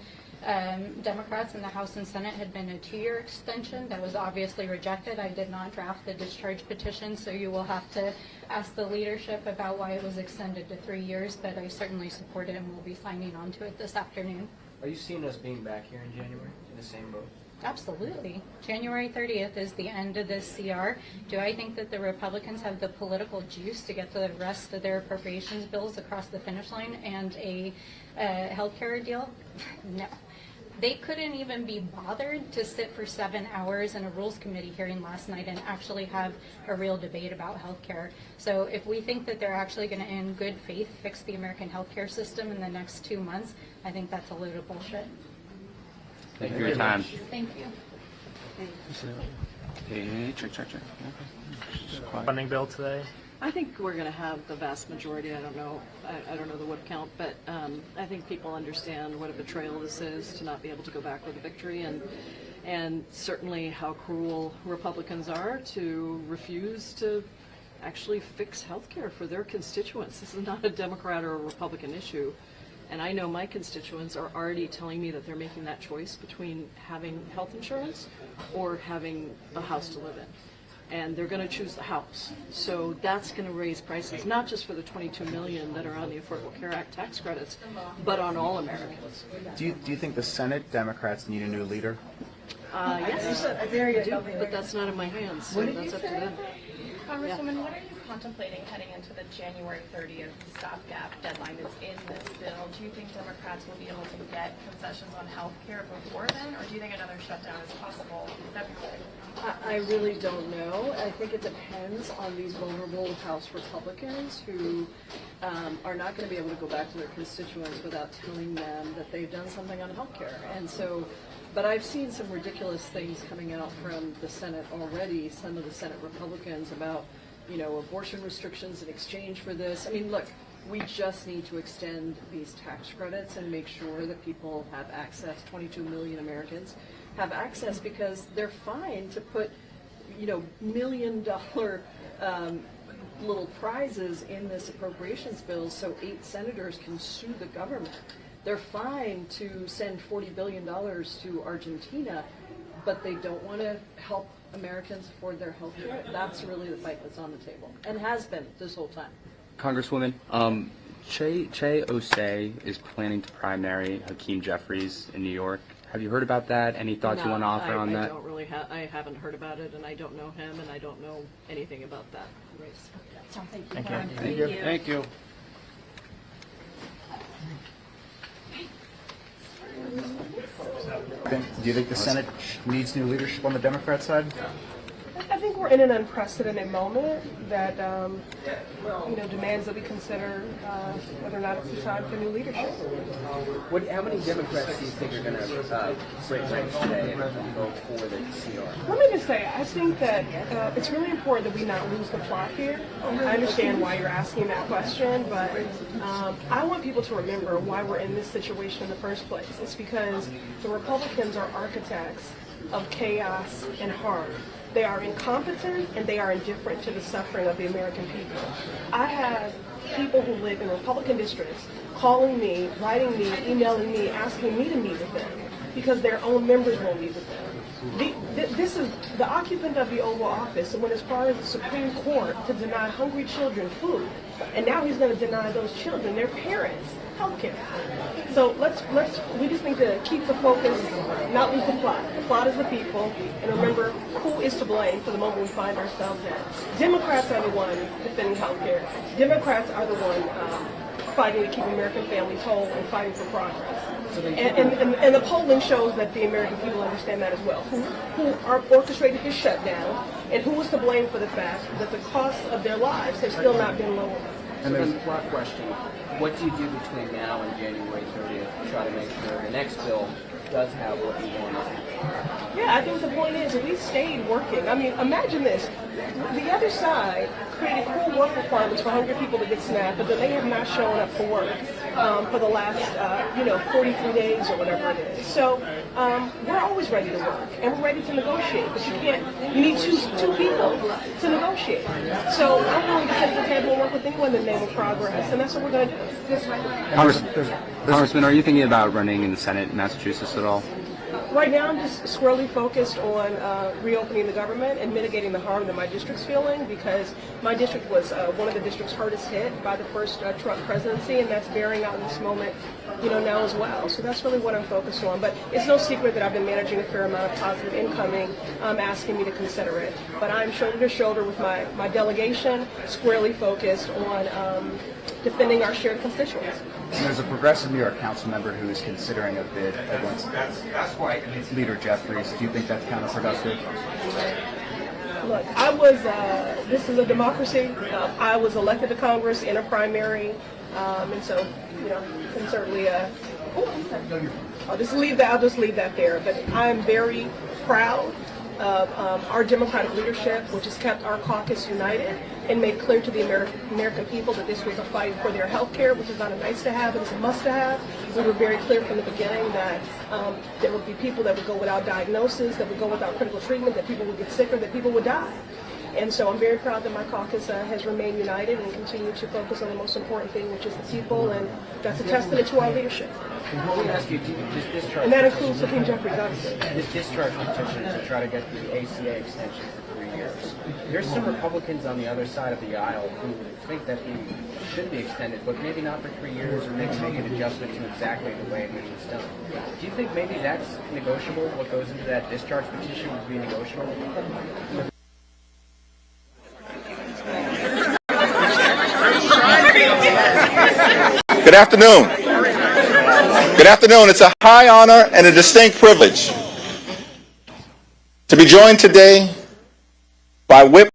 Democrats in the House and Senate had been a 2-year extension. That was obviously rejected. I did not draft the discharge petition, so you will have to ask the leadership about why it was extended to 3 years, but I certainly support it and will be signing on to it this afternoon. Are you seeing us being back here in January in the same boat? Absolutely. January 30th is the end of this CR. Do I think that the Republicans have the political juice to get the rest of their appropriations bills across the finish line and a health care deal? No. They couldn't even be bothered to sit for 7 hours in a Rules Committee hearing last night and actually have a real debate about health care. So if we think that they're actually going to, in good faith, fix the American health care system in the next 2 months, I think that's a load of bullshit. Thank you for your time. Thank you. Hey, check. Funding bill today. I think we're going to have the vast majority. I don't know the whip count, but I think people understand what a betrayal this is to not be able to go back with a victory, and certainly how cruel Republicans are to refuse to actually fix health care for their constituents. This is not a Democrat or a Republican issue. And I know my constituents are already telling me that they're making that choice between having health insurance or having a house to live in. And they're going to choose the house. So that's going to raise prices, not just for the 22 million that are on the Affordable Care Act tax credits, but on all Americans. Do you think the Senate Democrats need a new leader? Yes, I do, but that's not in my hands, so that's up to them. Congresswoman, what are you contemplating heading into the January 30th stopgap deadline that's in this bill? Do you think Democrats will be able to get concessions on health care before then, or do you think another shutdown is possible in February? I really don't know. I think it depends on these vulnerable House Republicans who are not going to be able to go back to their constituents without telling them that they've done something on health care. And so, but I've seen some ridiculous things coming out from the Senate already, some of the Senate Republicans about, abortion restrictions in exchange for this. I mean, look, we just need to extend these tax credits and make sure that people have access, 22 million Americans have access, because they're fine to put, $1 million little prizes in this appropriations bill so 8 senators can sue the government. They're fine to send $40 billion to Argentina, but they don't want to help Americans afford their health care. That's really the fight that's on the table, and has been this whole time. Congresswoman, Che Osei is planning to primary Hakeem Jeffries in New York. Have you heard about that? Any thoughts you want to offer on that? I haven't heard about it, and I don't know him, and I don't know anything about that race. Thank you. Do you think the Senate needs new leadership on the Democrat side? I think we're in an unprecedented moment that demands that we consider whether or not it's the time for new leadership. How many Democrats do you think are going to break ranks today and vote for the CR? Let me just say, I think that it's really important that we not lose the plot here. I understand why you're asking that question, but I want people to remember why we're in this situation in the first place. It's because the Republicans are architects of chaos and harm. They are incompetent and they are indifferent to the suffering of the American people. I have people who live in Republican districts calling me, writing me, emailing me, asking me to meet with them because their own members won't meet with them. This is the occupant of the Oval Office who went as far as the Supreme Court to deny hungry children food, and now he's going to deny those children, their parents, health care. So we just need to keep the focus, not lose the plot. The plot is the people, and remember who is to blame for the moment we find ourselves in. Democrats are the one defending health care. Democrats are the one fighting to keep American families whole and fighting for progress. And the polling shows that the American people understand that as well. Who are orchestrated this shutdown, and who is to blame for the fact that the cost of their lives has still not been lowered. And then plot question, what do you do between now and January 30th to try to make sure the next bill does have what you want. Yeah, I think the point is we stayed working. I mean, imagine this. The other side created cruel work requirements for hungry people to get SNAP, but then they have not shown up for work for the last, 43 days or whatever it is. So we're always ready to work, and we're ready to negotiate, but you need two people to negotiate. So I'm willing to sit at the table and work with anyone in the name of progress, and that's what we're going to do. Congressman, are you thinking about running in the Senate in Massachusetts at all? Right now, I'm just squarely focused on reopening the government and mitigating the harm that my district's feeling, because my district was one of the districts hardest hit by the first Trump presidency, and that's bearing out in this moment, now as well. So that's really what I'm focused on. But it's no secret that I've been managing a fair amount of positive incoming, asking me to consider it. But I'm shoulder to shoulder with my delegation, squarely focused on defending our shared constituents. And there's a progressive New York council member who is considering a bid against Leader Jeffries. Do you think that's counterproductive? Look, this is a democracy. I was elected to Congress in a primary, and so, can certainly, I'll just leave that there. But I'm very proud of our Democratic leadership, which has kept our caucus united and made clear to the American people that this was a fight for their health care, which is not a nice to have, it is a must to have. We were very clear from the beginning that there would be people that would go without diagnosis, that would go without critical treatment, that people would get sicker, that people would die. And so I'm very proud that my caucus has remained united and continue to focus on the most important thing, which is the people, and that's a testament to our leadership. Let me ask you, this discharge... And that includes King Jeffrey Dodson. This discharge petition to try to get the ACA extension for 3 years. There's some Republicans on the other side of the aisle who think that it should be extended, but maybe not for 3 years, or maybe make an adjustment to exactly the way it was done. Do you think maybe that's negotiable? What goes into that discharge petition would be negotiable? Good afternoon. Good afternoon. It's a high honor and a distinct privilege to be joined today by Whip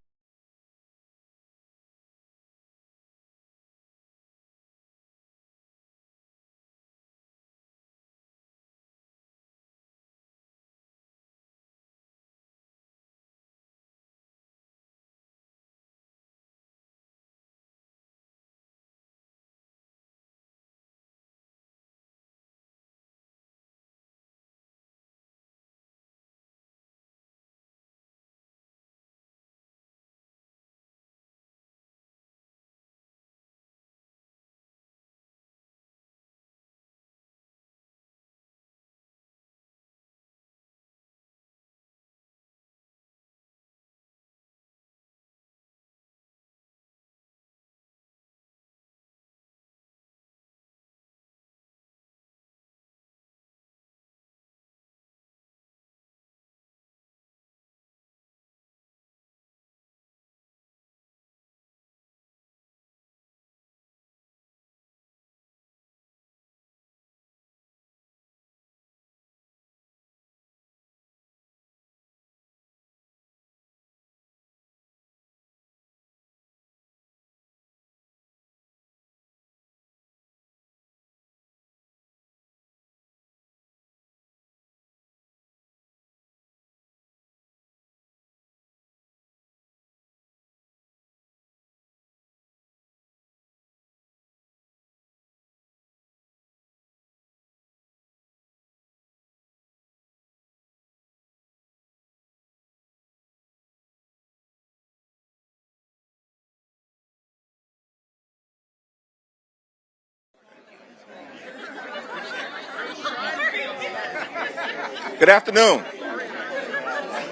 Good afternoon.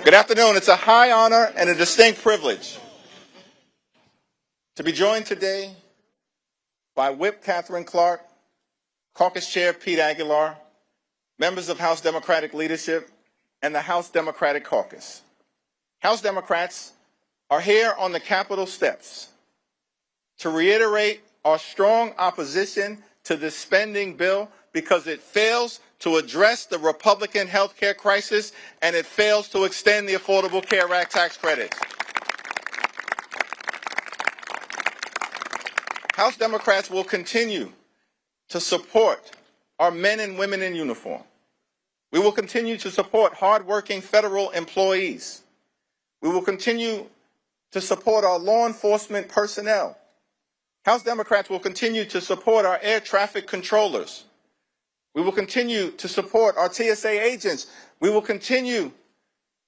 Good afternoon. It's a high honor and a distinct privilege to be joined today by Whip Catherine Clark, Caucus Chair Pete Aguilar, members of House Democratic leadership, and the House Democratic Caucus. House Democrats are here on the Capitol steps to reiterate our strong opposition to this spending bill because it fails to address the Republican health care crisis and it fails to extend the Affordable Care Act tax credits. House Democrats will continue to support our men and women in uniform. We will continue to support hardworking federal employees. We will continue to support our law enforcement personnel. House Democrats will continue to support our air traffic controllers. We will continue to support our TSA agents. We will continue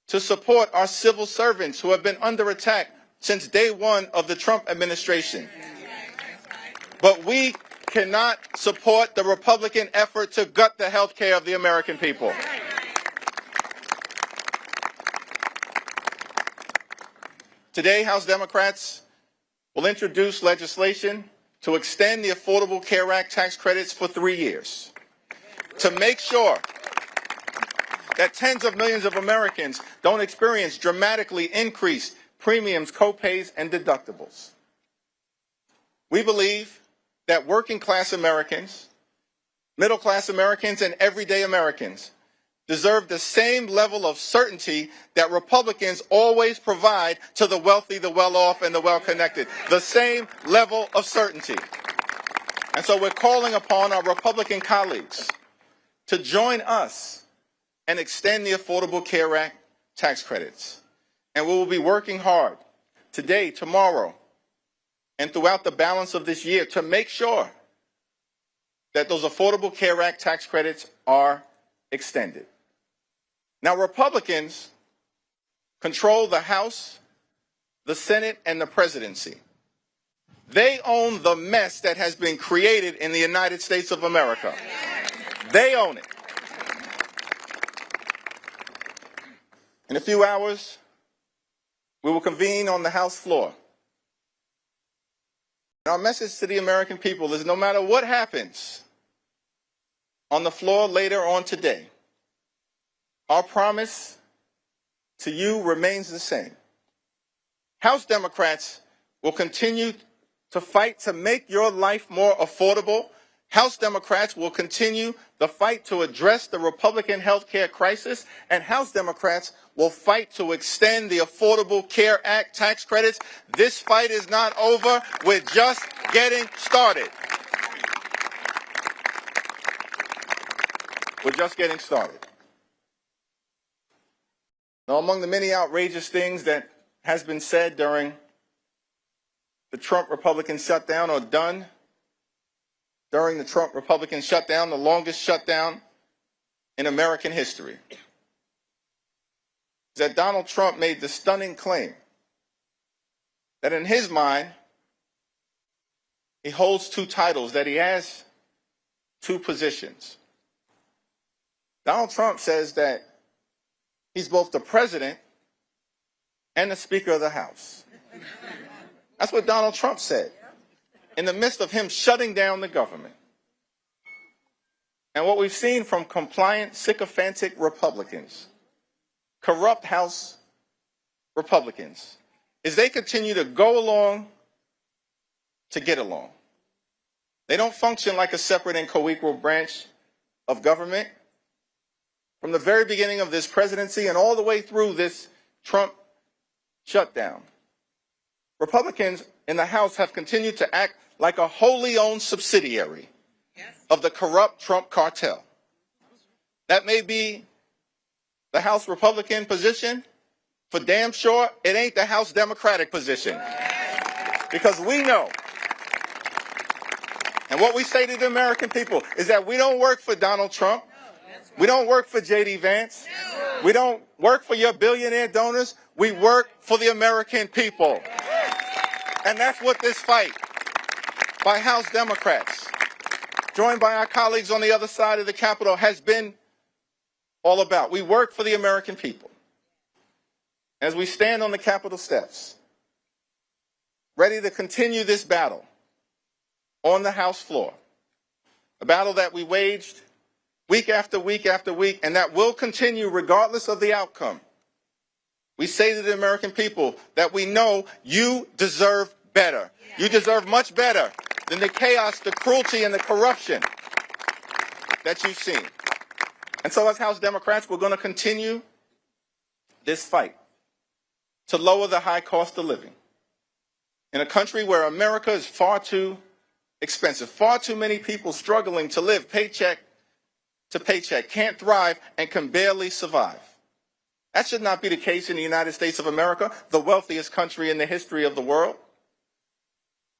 to support our civil servants who have been under attack since day one of the Trump administration. But we cannot support the Republican effort to gut the health care of the American people. Today, House Democrats will introduce legislation to extend the Affordable Care Act tax credits for 3 years, to make sure that tens of millions of Americans don't experience dramatically increased premiums, copays, and deductibles. We believe that working class Americans, middle class Americans, and everyday Americans deserve the same level of certainty that Republicans always provide to the wealthy, the well-off, and the well-connected. The same level of certainty. And so we're calling upon our Republican colleagues to join us and extend the Affordable Care Act tax credits. And we will be working hard today, tomorrow, and throughout the balance of this year to make sure that those Affordable Care Act tax credits are extended. Now, Republicans control the House, the Senate, and the presidency. They own the mess that has been created in the United States of America. They own it. In a few hours, we will convene on the House floor. And our message to the American people is no matter what happens on the floor later on today, our promise to you remains the same. House Democrats will continue to fight to make your life more affordable. House Democrats will continue the fight to address the Republican health care crisis, and House Democrats will fight to extend the Affordable Care Act tax credits. This fight is not over. We're just getting started. We're just getting started. Now, among the many outrageous things that has been said during the Trump Republican shutdown or done during the Trump Republican shutdown, the longest shutdown in American history, is that Donald Trump made the stunning claim that in his mind, he holds two titles, that he has two positions. Donald Trump says that he's both the president and the Speaker of the House. That's what Donald Trump said in the midst of him shutting down the government. And what we've seen from compliant, sycophantic Republicans, corrupt House Republicans, is they continue to go along to get along. They don't function like a separate and co-equal branch of government. From the very beginning of this presidency and all the way through this Trump shutdown, Republicans in the House have continued to act like a wholly owned subsidiary of the corrupt Trump cartel. That may be the House Republican position. For damn sure, it ain't the House Democratic position. Because we know, and what we say to the American people is that we don't work for Donald Trump. We don't work for J.D. Vance. We don't work for your billionaire donors. We work for the American people. And that's what this fight by House Democrats, joined by our colleagues on the other side of the Capitol, has been all about. We work for the American people. As we stand on the Capitol steps, ready to continue this battle on the House floor, a battle that we waged week after week after week, and that will continue regardless of the outcome. We say to the American people that we know you deserve better. You deserve much better than the chaos, the cruelty, and the corruption that you've seen. And so as House Democrats, we're going to continue this fight to lower the high cost of living in a country where America is far too expensive, far too many people struggling to live paycheck to paycheck, can't thrive, and can barely survive. That should not be the case in the United States of America, the wealthiest country in the history of the world.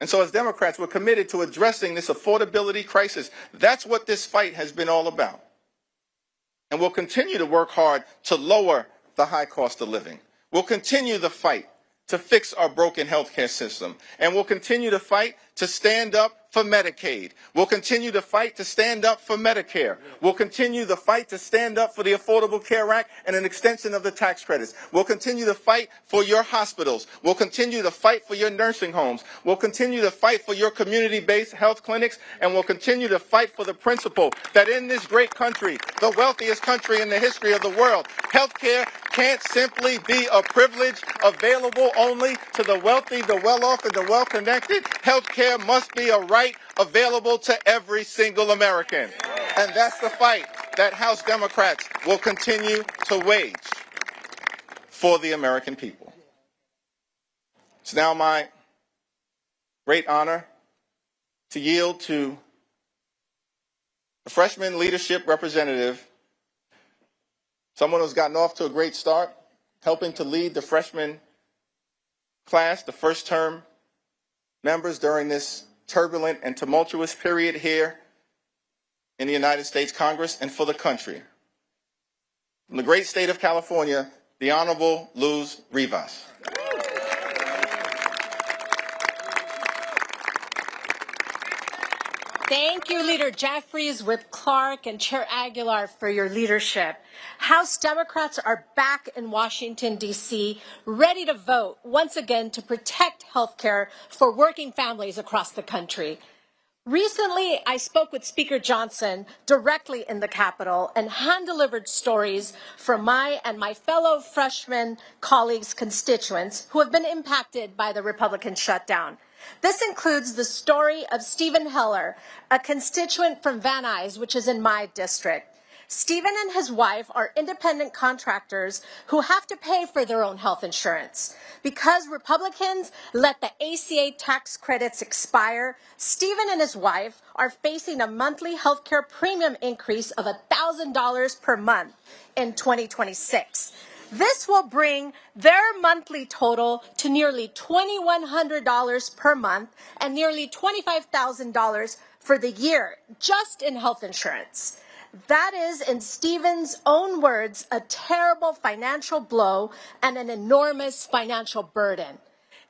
And so as Democrats, we're committed to addressing this affordability crisis. That's what this fight has been all about. And we'll continue to work hard to lower the high cost of living. We'll continue the fight to fix our broken healthcare system. And we'll continue to fight to stand up for Medicaid. We'll continue to fight to stand up for Medicare. We'll continue the fight to stand up for the Affordable Care Act and an extension of the tax credits. We'll continue to fight for your hospitals. We'll continue to fight for your nursing homes. We'll continue to fight for your community-based health clinics. And we'll continue to fight for the principle that in this great country, the wealthiest country in the history of the world, healthcare can't simply be a privilege available only to the wealthy, the well-off, and the well-connected. Healthcare must be a right available to every single American. And that's the fight that House Democrats will continue to wage for the American people. It's now my great honor to yield to the freshman leadership representative, someone who's gotten off to a great start, helping to lead the freshman class, the first term members during this turbulent and tumultuous period here in the United States Congress and for the country. From the great state of California, the Honorable Luz Rivas. Thank you, Leader Jeffries, Whip Clark, and Chair Aguilar for your leadership. House Democrats are back in Washington, D.C., ready to vote once again to protect health care for working families across the country. Recently, I spoke with Speaker Johnson directly in the Capitol and hand-delivered stories from my and my fellow freshman colleagues' constituents who have been impacted by the Republican shutdown. This includes the story of Stephen Heller, a constituent from Van Nuys, which is in my district. Stephen and his wife are independent contractors who have to pay for their own health insurance. Because Republicans let the ACA tax credits expire, Stephen and his wife are facing a monthly health care premium increase of $1,000 per month in 2026. This will bring their monthly total to nearly $2,100 per month and nearly $25,000 for the year, just in health insurance. That is, in Stephen's own words, a terrible financial blow and an enormous financial burden.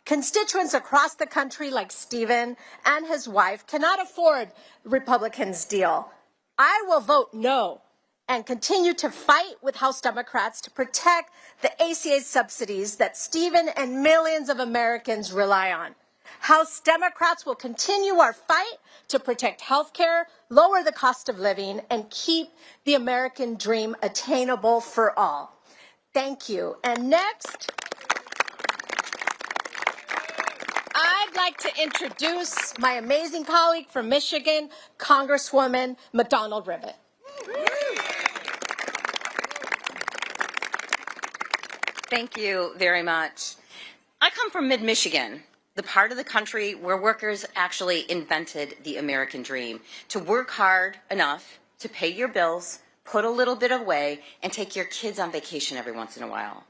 Constituents across the country like Stephen and his wife cannot afford Republicans' deal. I will vote no and continue to fight with House Democrats to protect the ACA subsidies that Stephen and millions of Americans rely on. House Democrats will continue our fight to protect health care, lower the cost of living, and keep the American dream attainable for all. Thank you. And next, I'd like to introduce my amazing colleague from Michigan, Congresswoman McDonald-Ribbit. Thank you very much. I come from mid-Michigan, the part of the country where workers actually invented the American dream, to work hard enough to pay your bills, put a little bit away, and take your kids on vacation every once in a while.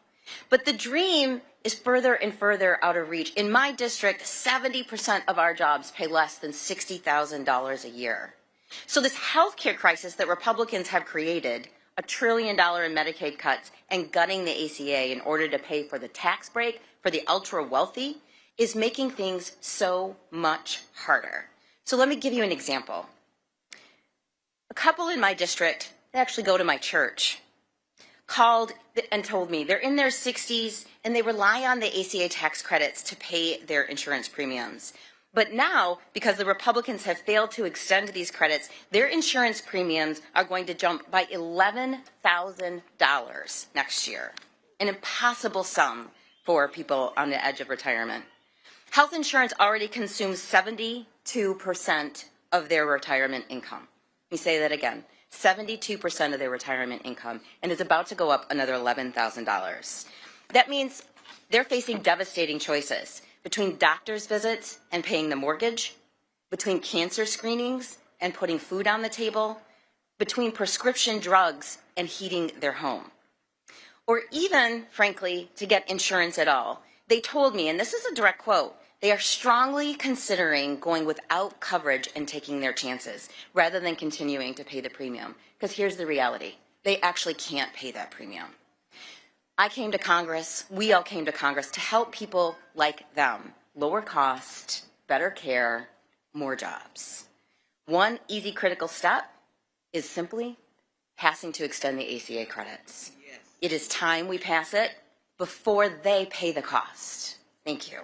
But the dream is further and further out of reach. In my district, 70% of our jobs pay less than $60,000 a year. So this healthcare crisis that Republicans have created, $1 trillion in Medicaid cuts, and gutting the ACA in order to pay for the tax break for the ultra-wealthy, is making things so much harder. So let me give you an example. A couple in my district, they actually go to my church, called and told me they're in their 60s and they rely on the ACA tax credits to pay their insurance premiums. But now, because the Republicans have failed to extend these credits, their insurance premiums are going to jump by $11,000 next year, an impossible sum for people on the edge of retirement. Health insurance already consumes 72% of their retirement income. Let me say that again, 72% of their retirement income, and is about to go up another $11,000. That means they're facing devastating choices between doctor's visits and paying the mortgage, between cancer screenings and putting food on the table, between prescription drugs and heating their home, or even, frankly, to get insurance at all. They told me, and this is a direct quote, they are strongly considering going without coverage and taking their chances rather than continuing to pay the premium. Because here's the reality. They actually can't pay that premium. I came to Congress, we all came to Congress to help people like them. Lower cost, better care, more jobs. One easy critical step is simply passing to extend the ACA credits. Yes. It is time we pass it before they pay the cost. Thank you.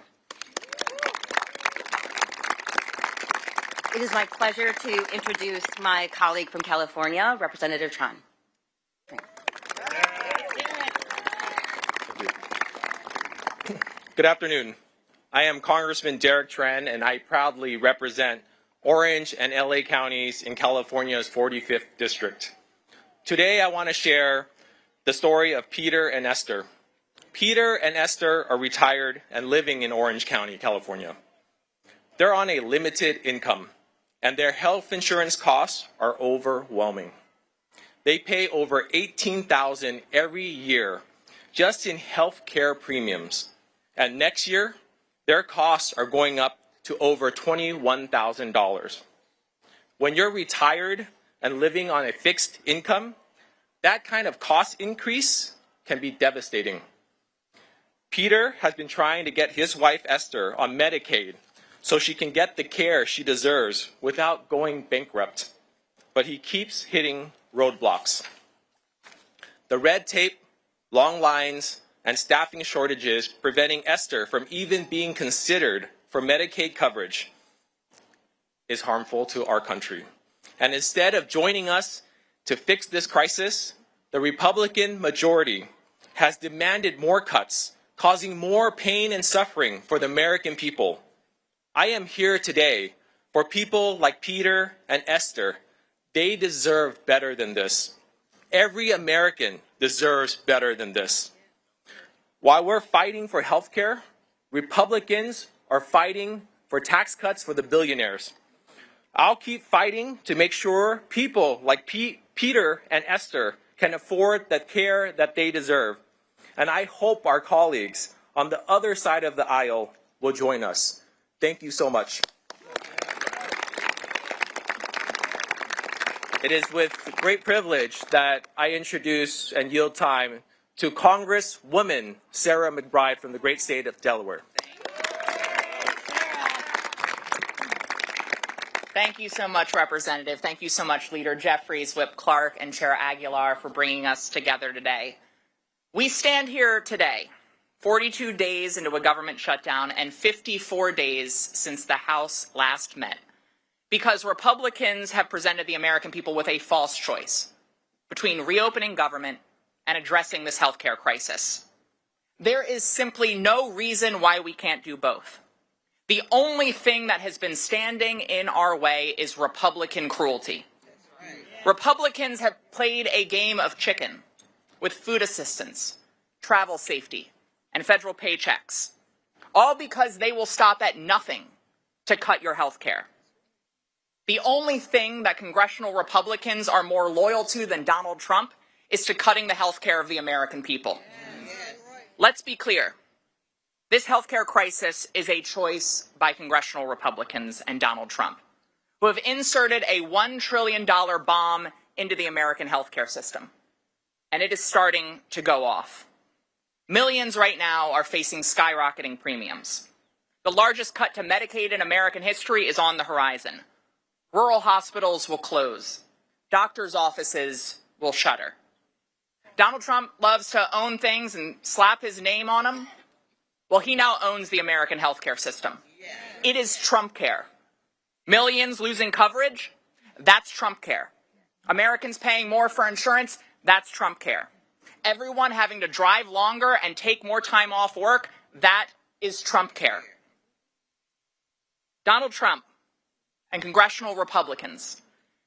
It is my pleasure to introduce my colleague from California, Representative Trent. Good afternoon. I am Congressman Derrick Trent, and I proudly represent Orange and LA counties in California's 45th district. Today, I want to share the story of Peter and Esther. Peter and Esther are retired and living in Orange County, California. They're on a limited income, and their health insurance costs are overwhelming. They pay over $18,000 every year just in health care premiums. And next year, their costs are going up to over $21,000. When you're retired and living on a fixed income, that kind of cost increase can be devastating. Peter has been trying to get his wife Esther on Medicaid so she can get the care she deserves without going bankrupt. But he keeps hitting roadblocks. The red tape, long lines, and staffing shortages preventing Esther from even being considered for Medicaid coverage is harmful to our country. And instead of joining us to fix this crisis, the Republican majority has demanded more cuts, causing more pain and suffering for the American people. I am here today for people like Peter and Esther. They deserve better than this. Every American deserves better than this. While we're fighting for health care, Republicans are fighting for tax cuts for the billionaires. I'll keep fighting to make sure people like Peter and Esther can afford the care that they deserve. And I hope our colleagues on the other side of the aisle will join us. Thank you so much. It is with great privilege that I introduce and yield time to Congresswoman Sarah McBride from the great state of Delaware. Thank you so much, Representative. Thank you so much, Leader Jeffries, Whip Clark, and Chair Aguilar for bringing us together today. We stand here today, 42 days into a government shutdown and 54 days since the House last met, because Republicans have presented the American people with a false choice between reopening government and addressing this healthcare crisis. There is simply no reason why we can't do both. The only thing that has been standing in our way is Republican cruelty. Republicans have played a game of chicken with food assistance, travel safety, and federal paychecks, all because they will stop at nothing to cut your health care. The only thing that congressional Republicans are more loyal to than Donald Trump is to cutting the health care of the American people. Let's be clear. This health care crisis is a choice by congressional Republicans and Donald Trump, who have inserted a $1 trillion bomb into the American health care system. And it is starting to go off. Millions right now are facing skyrocketing premiums. The largest cut to Medicaid in American history is on the horizon. Rural hospitals will close. Doctors' offices will shutter. Donald Trump loves to own things and slap his name on them. Well, he now owns the American healthcare system. It is Trump care. Millions losing coverage, that's Trump care. Americans paying more for insurance, that's Trump care. Everyone having to drive longer and take more time off work, that is Trump care. Donald Trump and congressional Republicans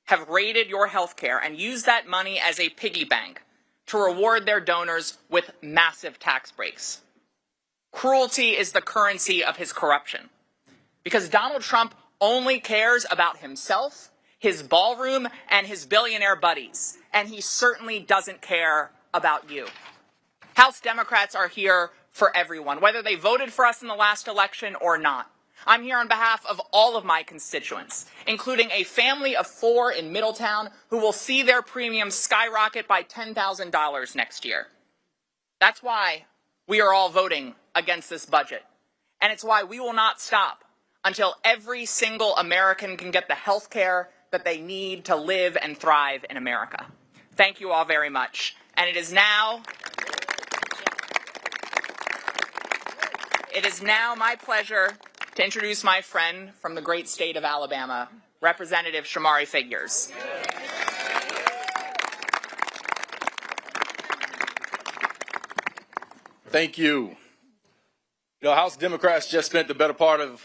have raided your health care and used that money as a piggy bank to reward their donors with massive tax breaks. Cruelty is the currency of his corruption, because Donald Trump only cares about himself, his ballroom, and his billionaire buddies. And he certainly doesn't care about you. House Democrats are here for everyone, whether they voted for us in the last election or not. I'm here on behalf of all of my constituents, including a family of 4 in Middletown who will see their premiums skyrocket by $10,000 next year. That's why we are all voting against this budget. And it's why we will not stop until every single American can get the health care that they need to live and thrive in America. Thank you all very much. And it is now my pleasure to introduce my friend from the great state of Alabama, Representative Shamari Figures. Thank you. House Democrats just spent the better part of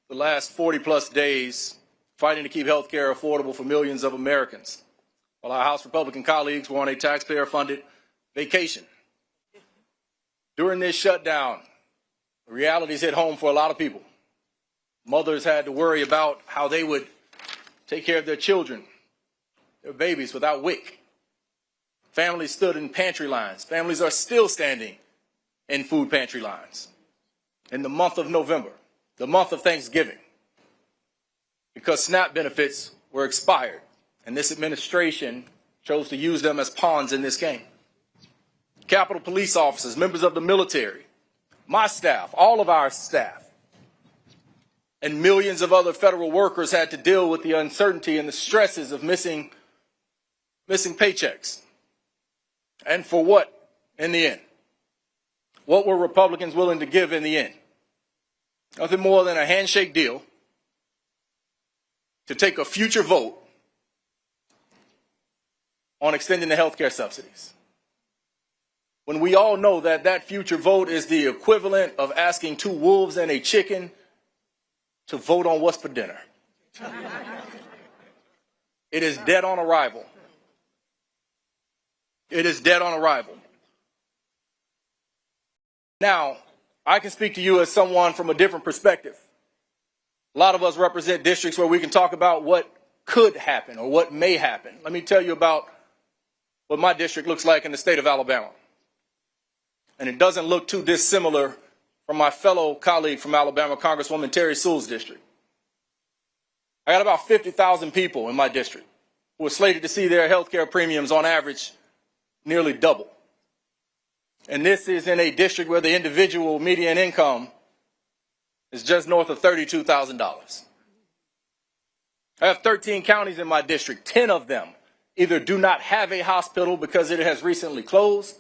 the last 40-plus days fighting to keep health care affordable for millions of Americans, while our House Republican colleagues were on a taxpayer-funded vacation. During this shutdown, the realities hit home for a lot of people. Mothers had to worry about how they would take care of their children, their babies, without WIC. Families stood in pantry lines. Families are still standing in food pantry lines in the month of November, the month of Thanksgiving, because SNAP benefits were expired, and this administration chose to use them as pawns in this game. Capitol Police officers, members of the military, my staff, all of our staff, and millions of other federal workers had to deal with the uncertainty and the stresses of missing paychecks. And for what in the end? What were Republicans willing to give in the end? Nothing more than a handshake deal to take a future vote on extending the health care subsidies, when we all know that that future vote is the equivalent of asking 2 wolves and a chicken to vote on what's for dinner. It is dead on arrival. It is dead on arrival. Now, I can speak to you as someone from a different perspective. A lot of us represent districts where we can talk about what could happen or what may happen. Let me tell you about what my district looks like in the state of Alabama. And it doesn't look too dissimilar from my fellow colleague from Alabama, Congresswoman Terry Sewell's district. I got about 50,000 people in my district who are slated to see their health care premiums on average nearly double. And this is in a district where the individual median income is just north of $32,000. I have 13 counties in my district. 10 of them either do not have a hospital because it has recently closed,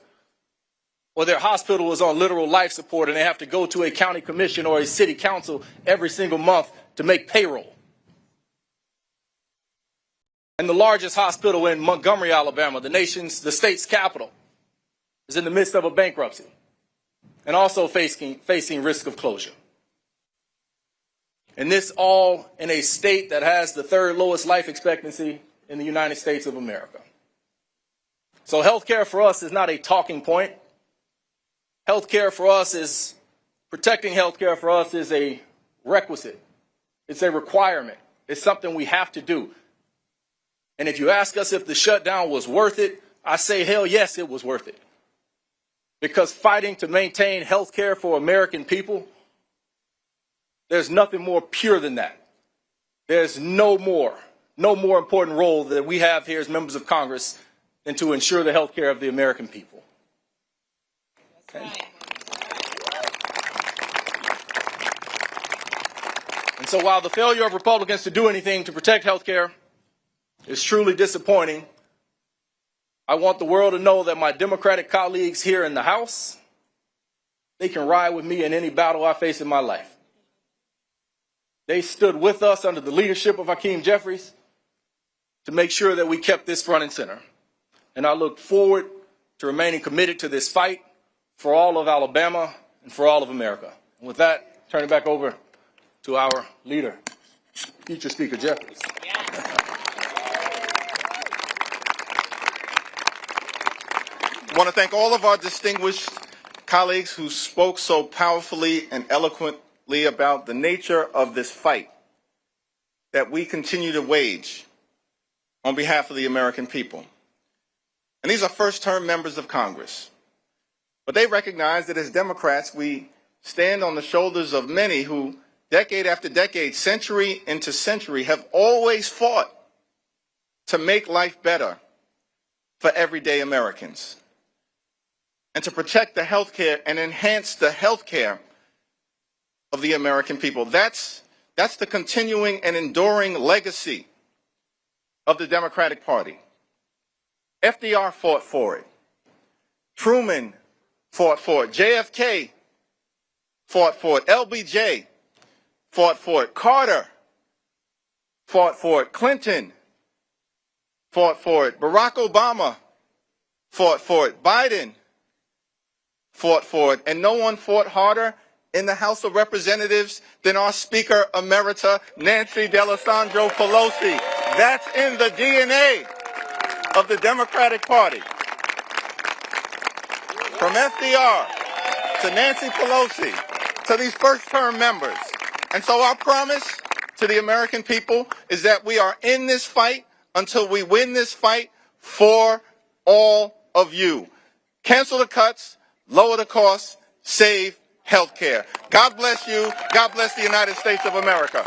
or their hospital is on literal life support and they have to go to a county commission or a city council every single month to make payroll. And the largest hospital in Montgomery, Alabama, the state's capital, is in the midst of a bankruptcy and also facing risk of closure. And this all in a state that has the 3rd lowest life expectancy in the United States of America. So health care for us is not a talking point. Health care for us is, protecting health care for us is a requisite. It's a requirement. It's something we have to do. And if you ask us if the shutdown was worth it, I say, hell yes, it was worth it. Because fighting to maintain health care for American people, there's nothing more pure than that. There's no more important role that we have here as members of Congress than to ensure the health care of the American people. Okay. And so while the failure of Republicans to do anything to protect health care is truly disappointing, I want the world to know that my Democratic colleagues here in the House, they can ride with me in any battle I face in my life. They stood with us under the leadership of Hakeem Jeffries to make sure that we kept this front and center. And I look forward to remaining committed to this fight for all of Alabama and for all of America. And with that, turn it back over to our leader, future Speaker Jeffries. I want to thank all of our distinguished colleagues who spoke so powerfully and eloquently about the nature of this fight that we continue to wage on behalf of the American people. And these are first-term members of Congress. But they recognize that as Democrats, we stand on the shoulders of many who, decade after decade, century into century, have always fought to make life better for everyday Americans and to protect the health care and enhance the health care of the American people. That's the continuing and enduring legacy of the Democratic Party. FDR fought for it. Truman fought for it. JFK fought for it. LBJ fought for it. Carter fought for it. Clinton fought for it. Barack Obama fought for it. Biden fought for it. And no one fought harder in the House of Representatives than our Speaker Emerita, Nancy D'Alessandro Pelosi. That's in the DNA of the Democratic Party. From FDR to Nancy Pelosi to these first-term members. And so our promise to the American people is that we are in this fight until we win this fight for all of you. Cancel the cuts, lower the costs, save health care. God bless you. God bless the United States of America.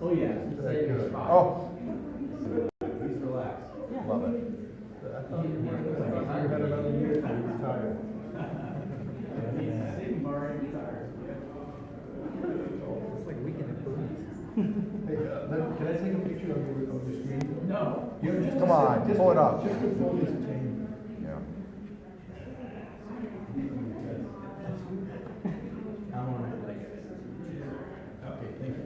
Oh, yeah. Oh. Please relax. Love it. I thought you had another year to retire. He's already retired. It's like weekend at Bernie's. Hey, can I take a picture of your screen? No. Come on, pull it up. Just before this team. Yeah. I'm on it. Okay, thank you.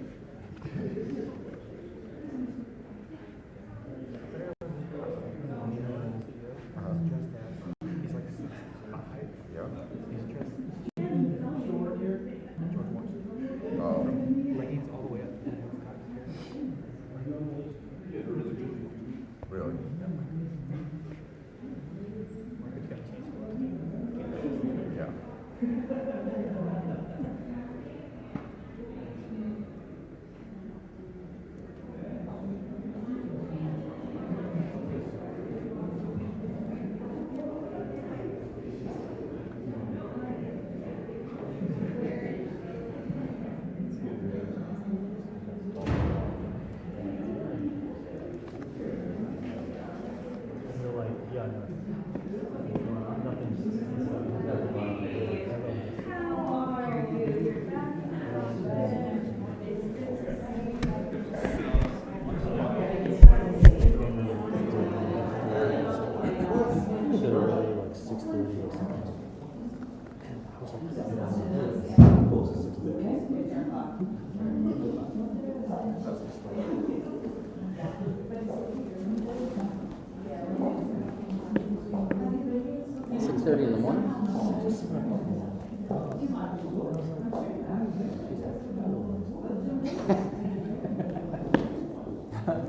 Really? Yeah.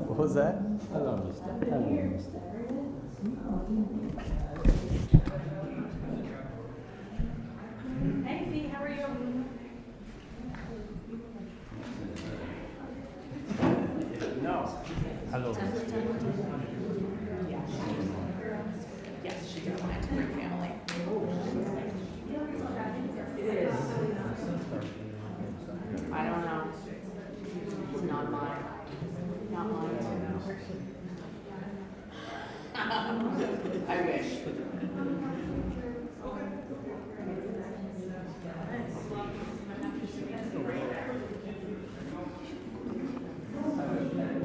What was that? I love this stuff. I love this stuff. Hey, Fee, how are you? No. Hello. Yes, she got my entire family. It is. I don't know. It's not mine. Not mine. I wish.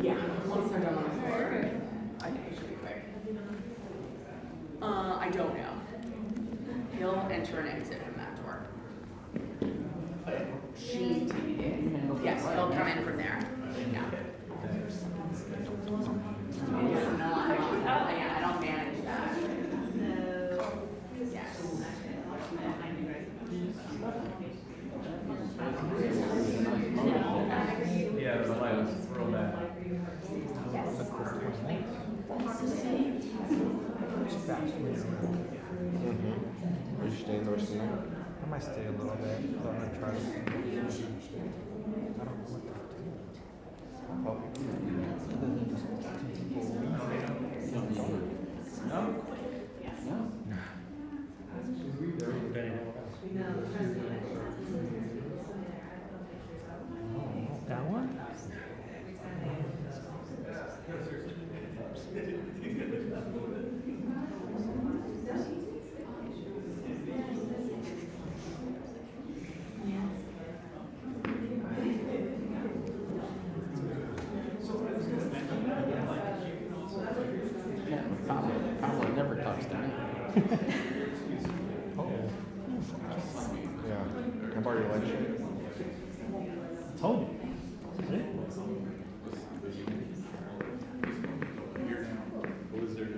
Yeah, once they're done on the floor, I think it should be quick. I don't know. He'll enter and exit from that door. But she TBD. Yes, he'll come in from there. Yeah. Yeah, I don't manage that. Yes. Yeah, the light was real bad. Are you staying the rest of the night? I might stay a little bit, but I'm gonna try to. I don't know what that one? Pablo never talks to me. Yeah. Can I borrow your light shade? Told you. What was there to?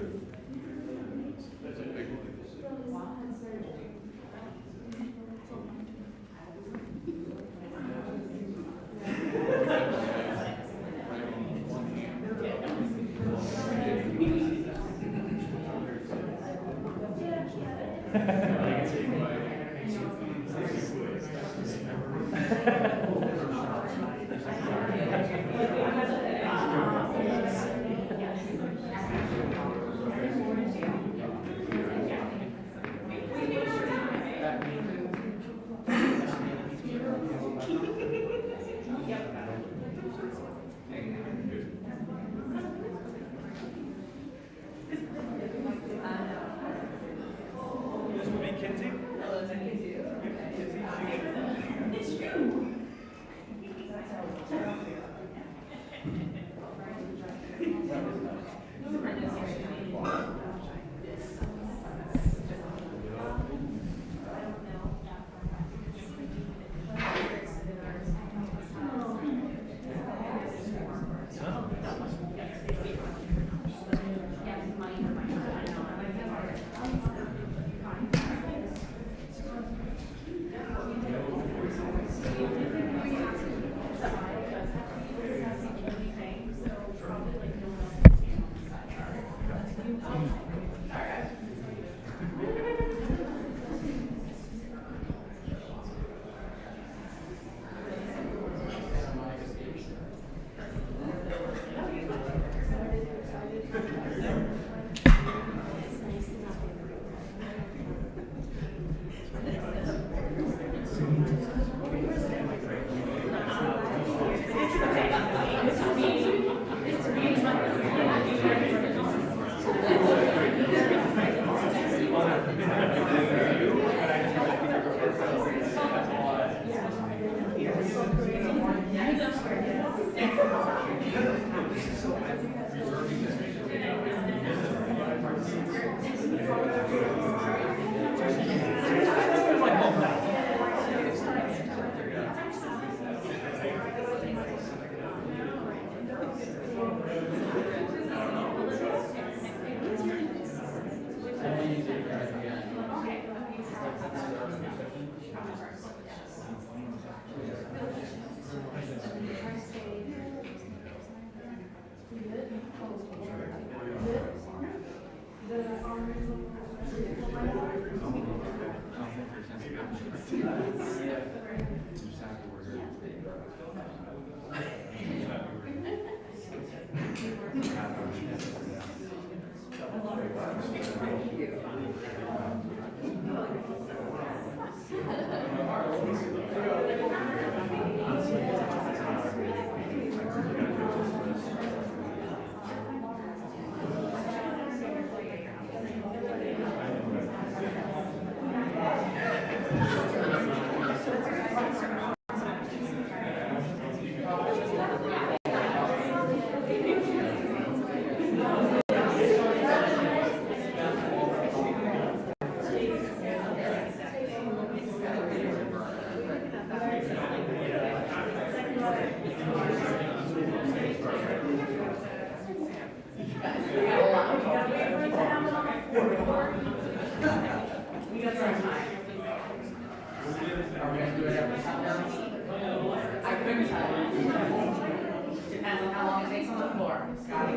Depends on how long it takes on the floor. Scotty,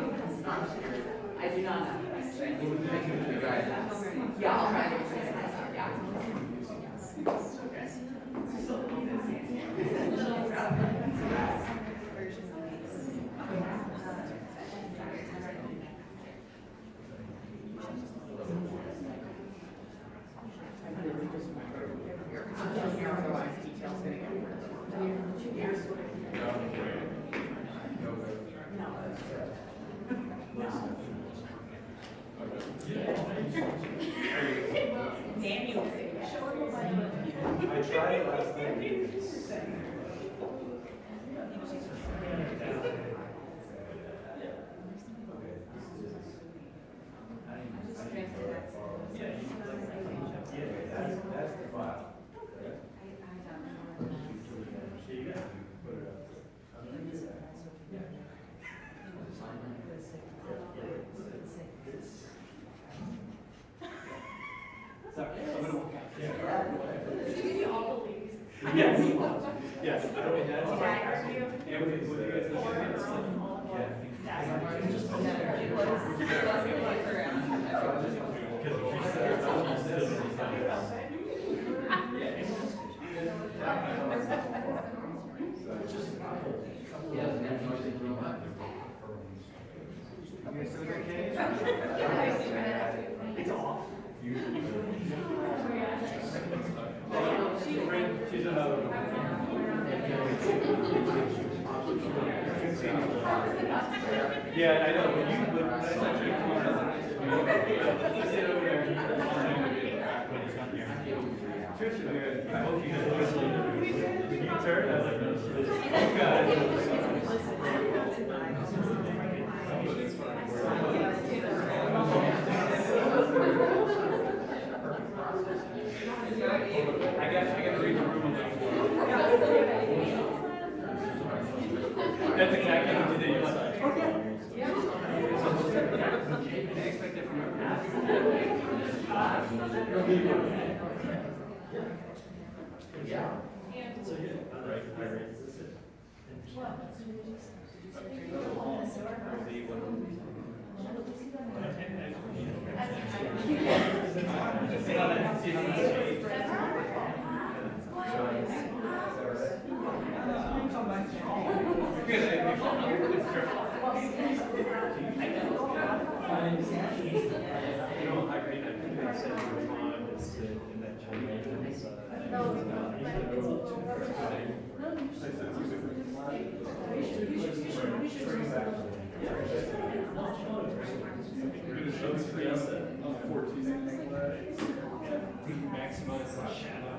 I do not know. Yeah, I'll try to get it. Yeah. I tried last night. That's the file. Yes. Yes. It's off. She's another one. Yeah, I know, but that's actually sit over there. I hope you guys listen. When you turn, I was like, oh God. I got to read the room on that floor. That's exactly what you did. You're like, okay. Can I expect it from your past? Yeah. So yeah, right. Maximize the shadow.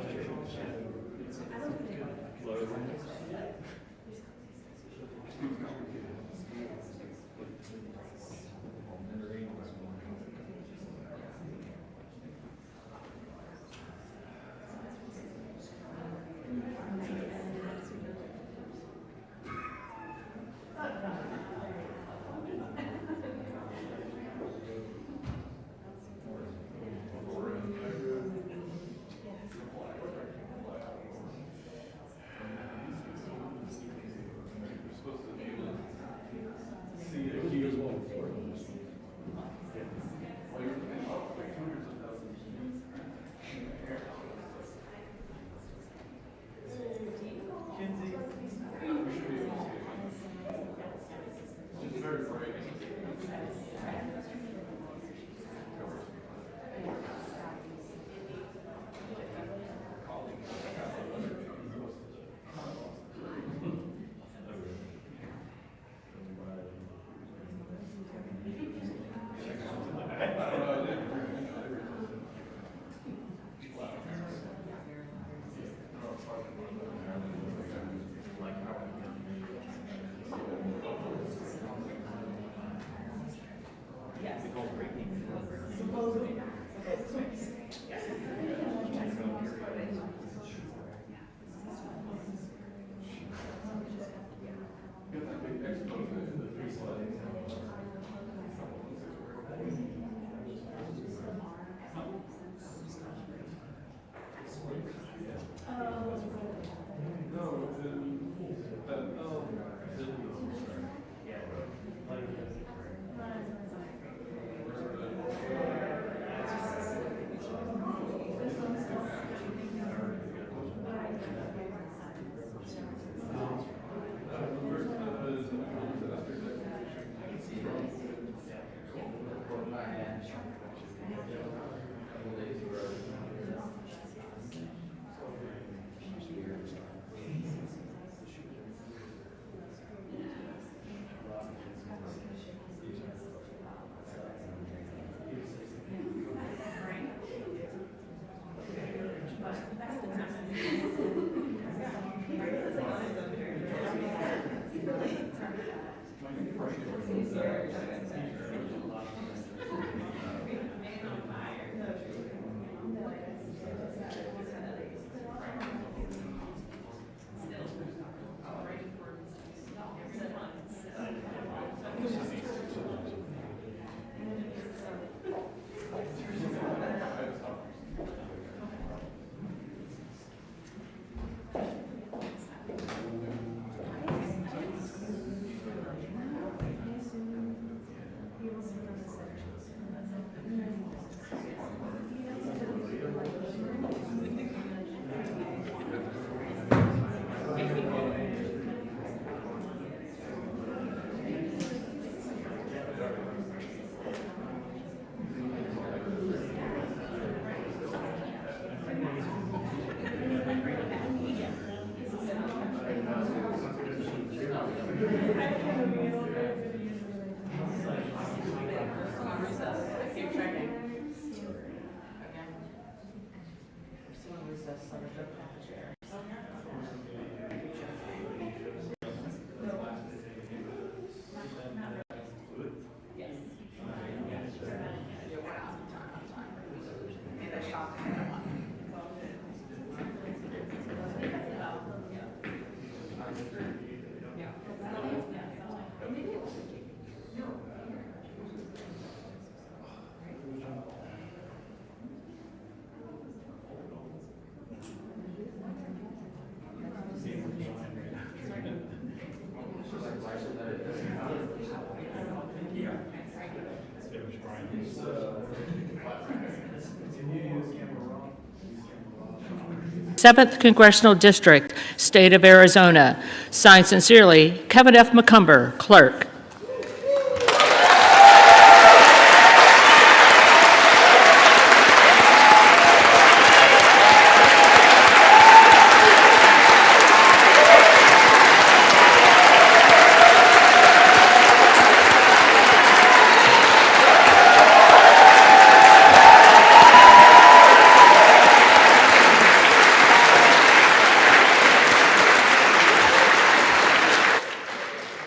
Seventh Congressional District, State of Arizona. Signed sincerely, Kevin F. McCumber, Clerk.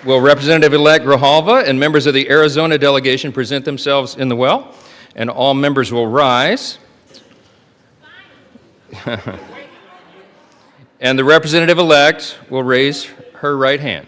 Will Representative-elect Grijalva and members of the Arizona delegation present themselves in the well? And all members will rise. And the representative-elect will raise her right hand.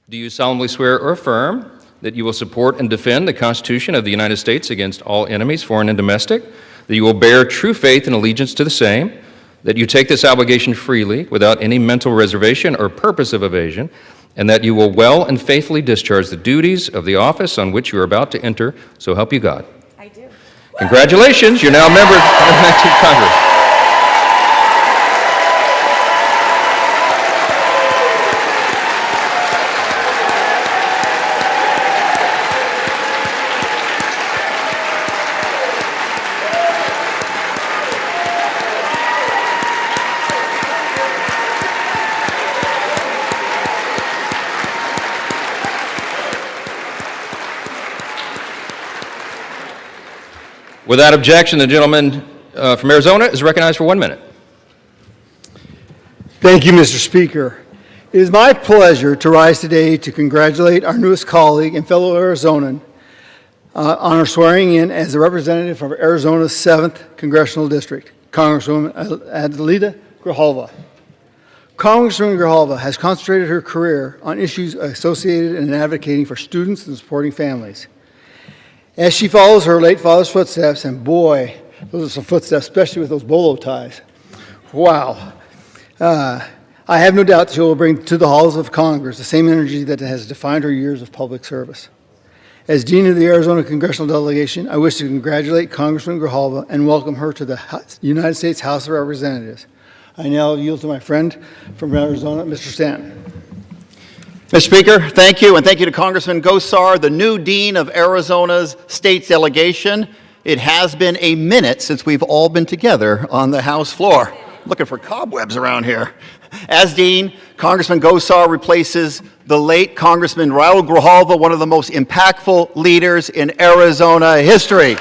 Do you solemnly swear or affirm that you will support and defend the Constitution of the United States against all enemies, foreign and domestic, that you will bear true faith and allegiance to the same, that you take this obligation freely, without any mental reservation or purpose of evasion, and that you will well and faithfully discharge the duties of the office on which you are about to enter, so help you God? I do. Congratulations, you're now a member of the 19th Congress. Without objection, the gentleman from Arizona is recognized for 1 minute. Thank you, Mr. Speaker. It is my pleasure to rise today to congratulate our newest colleague and fellow Arizonan on her swearing in as the representative from Arizona's 7th Congressional District, Congresswoman Adelita Grijalva. Congresswoman Grijalva has concentrated her career on issues associated and advocating for students and supporting families. As she follows her late father's footsteps, and boy, those are some footsteps, especially with those bolo ties. Wow. I have no doubt she will bring to the halls of Congress the same energy that has defined her years of public service. As Dean of the Arizona Congressional Delegation, I wish to congratulate Congresswoman Grijalva and welcome her to the United States House of Representatives. I now yield to my friend from Arizona, Mr. Stanton. Mr. Speaker, thank you, and thank you to Congressman Gosar, the new Dean of Arizona's State Delegation. It has been a minute since we've all been together on the House floor. Looking for cobwebs around here. As Dean, Congressman Gosar replaces the late Congressman Raul Grijalva, one of the most impactful leaders in Arizona history.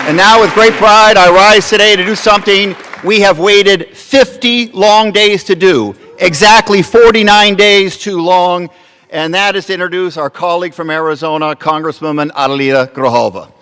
And now, with great pride, I rise today to do something we have waited 50 long days to do, exactly 49 days too long, and that is to introduce our colleague from Arizona, Congresswoman Adelita Grijalva.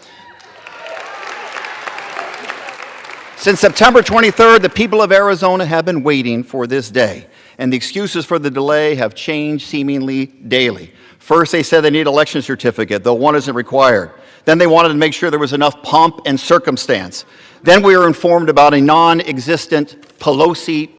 Since September 23rd, the people of Arizona have been waiting for this day, and the excuses for the delay have changed seemingly daily. First, they said they need an election certificate, though one isn't required. Then they wanted to make sure there was enough pomp and circumstance. Then we were informed about a non-existent Pelosi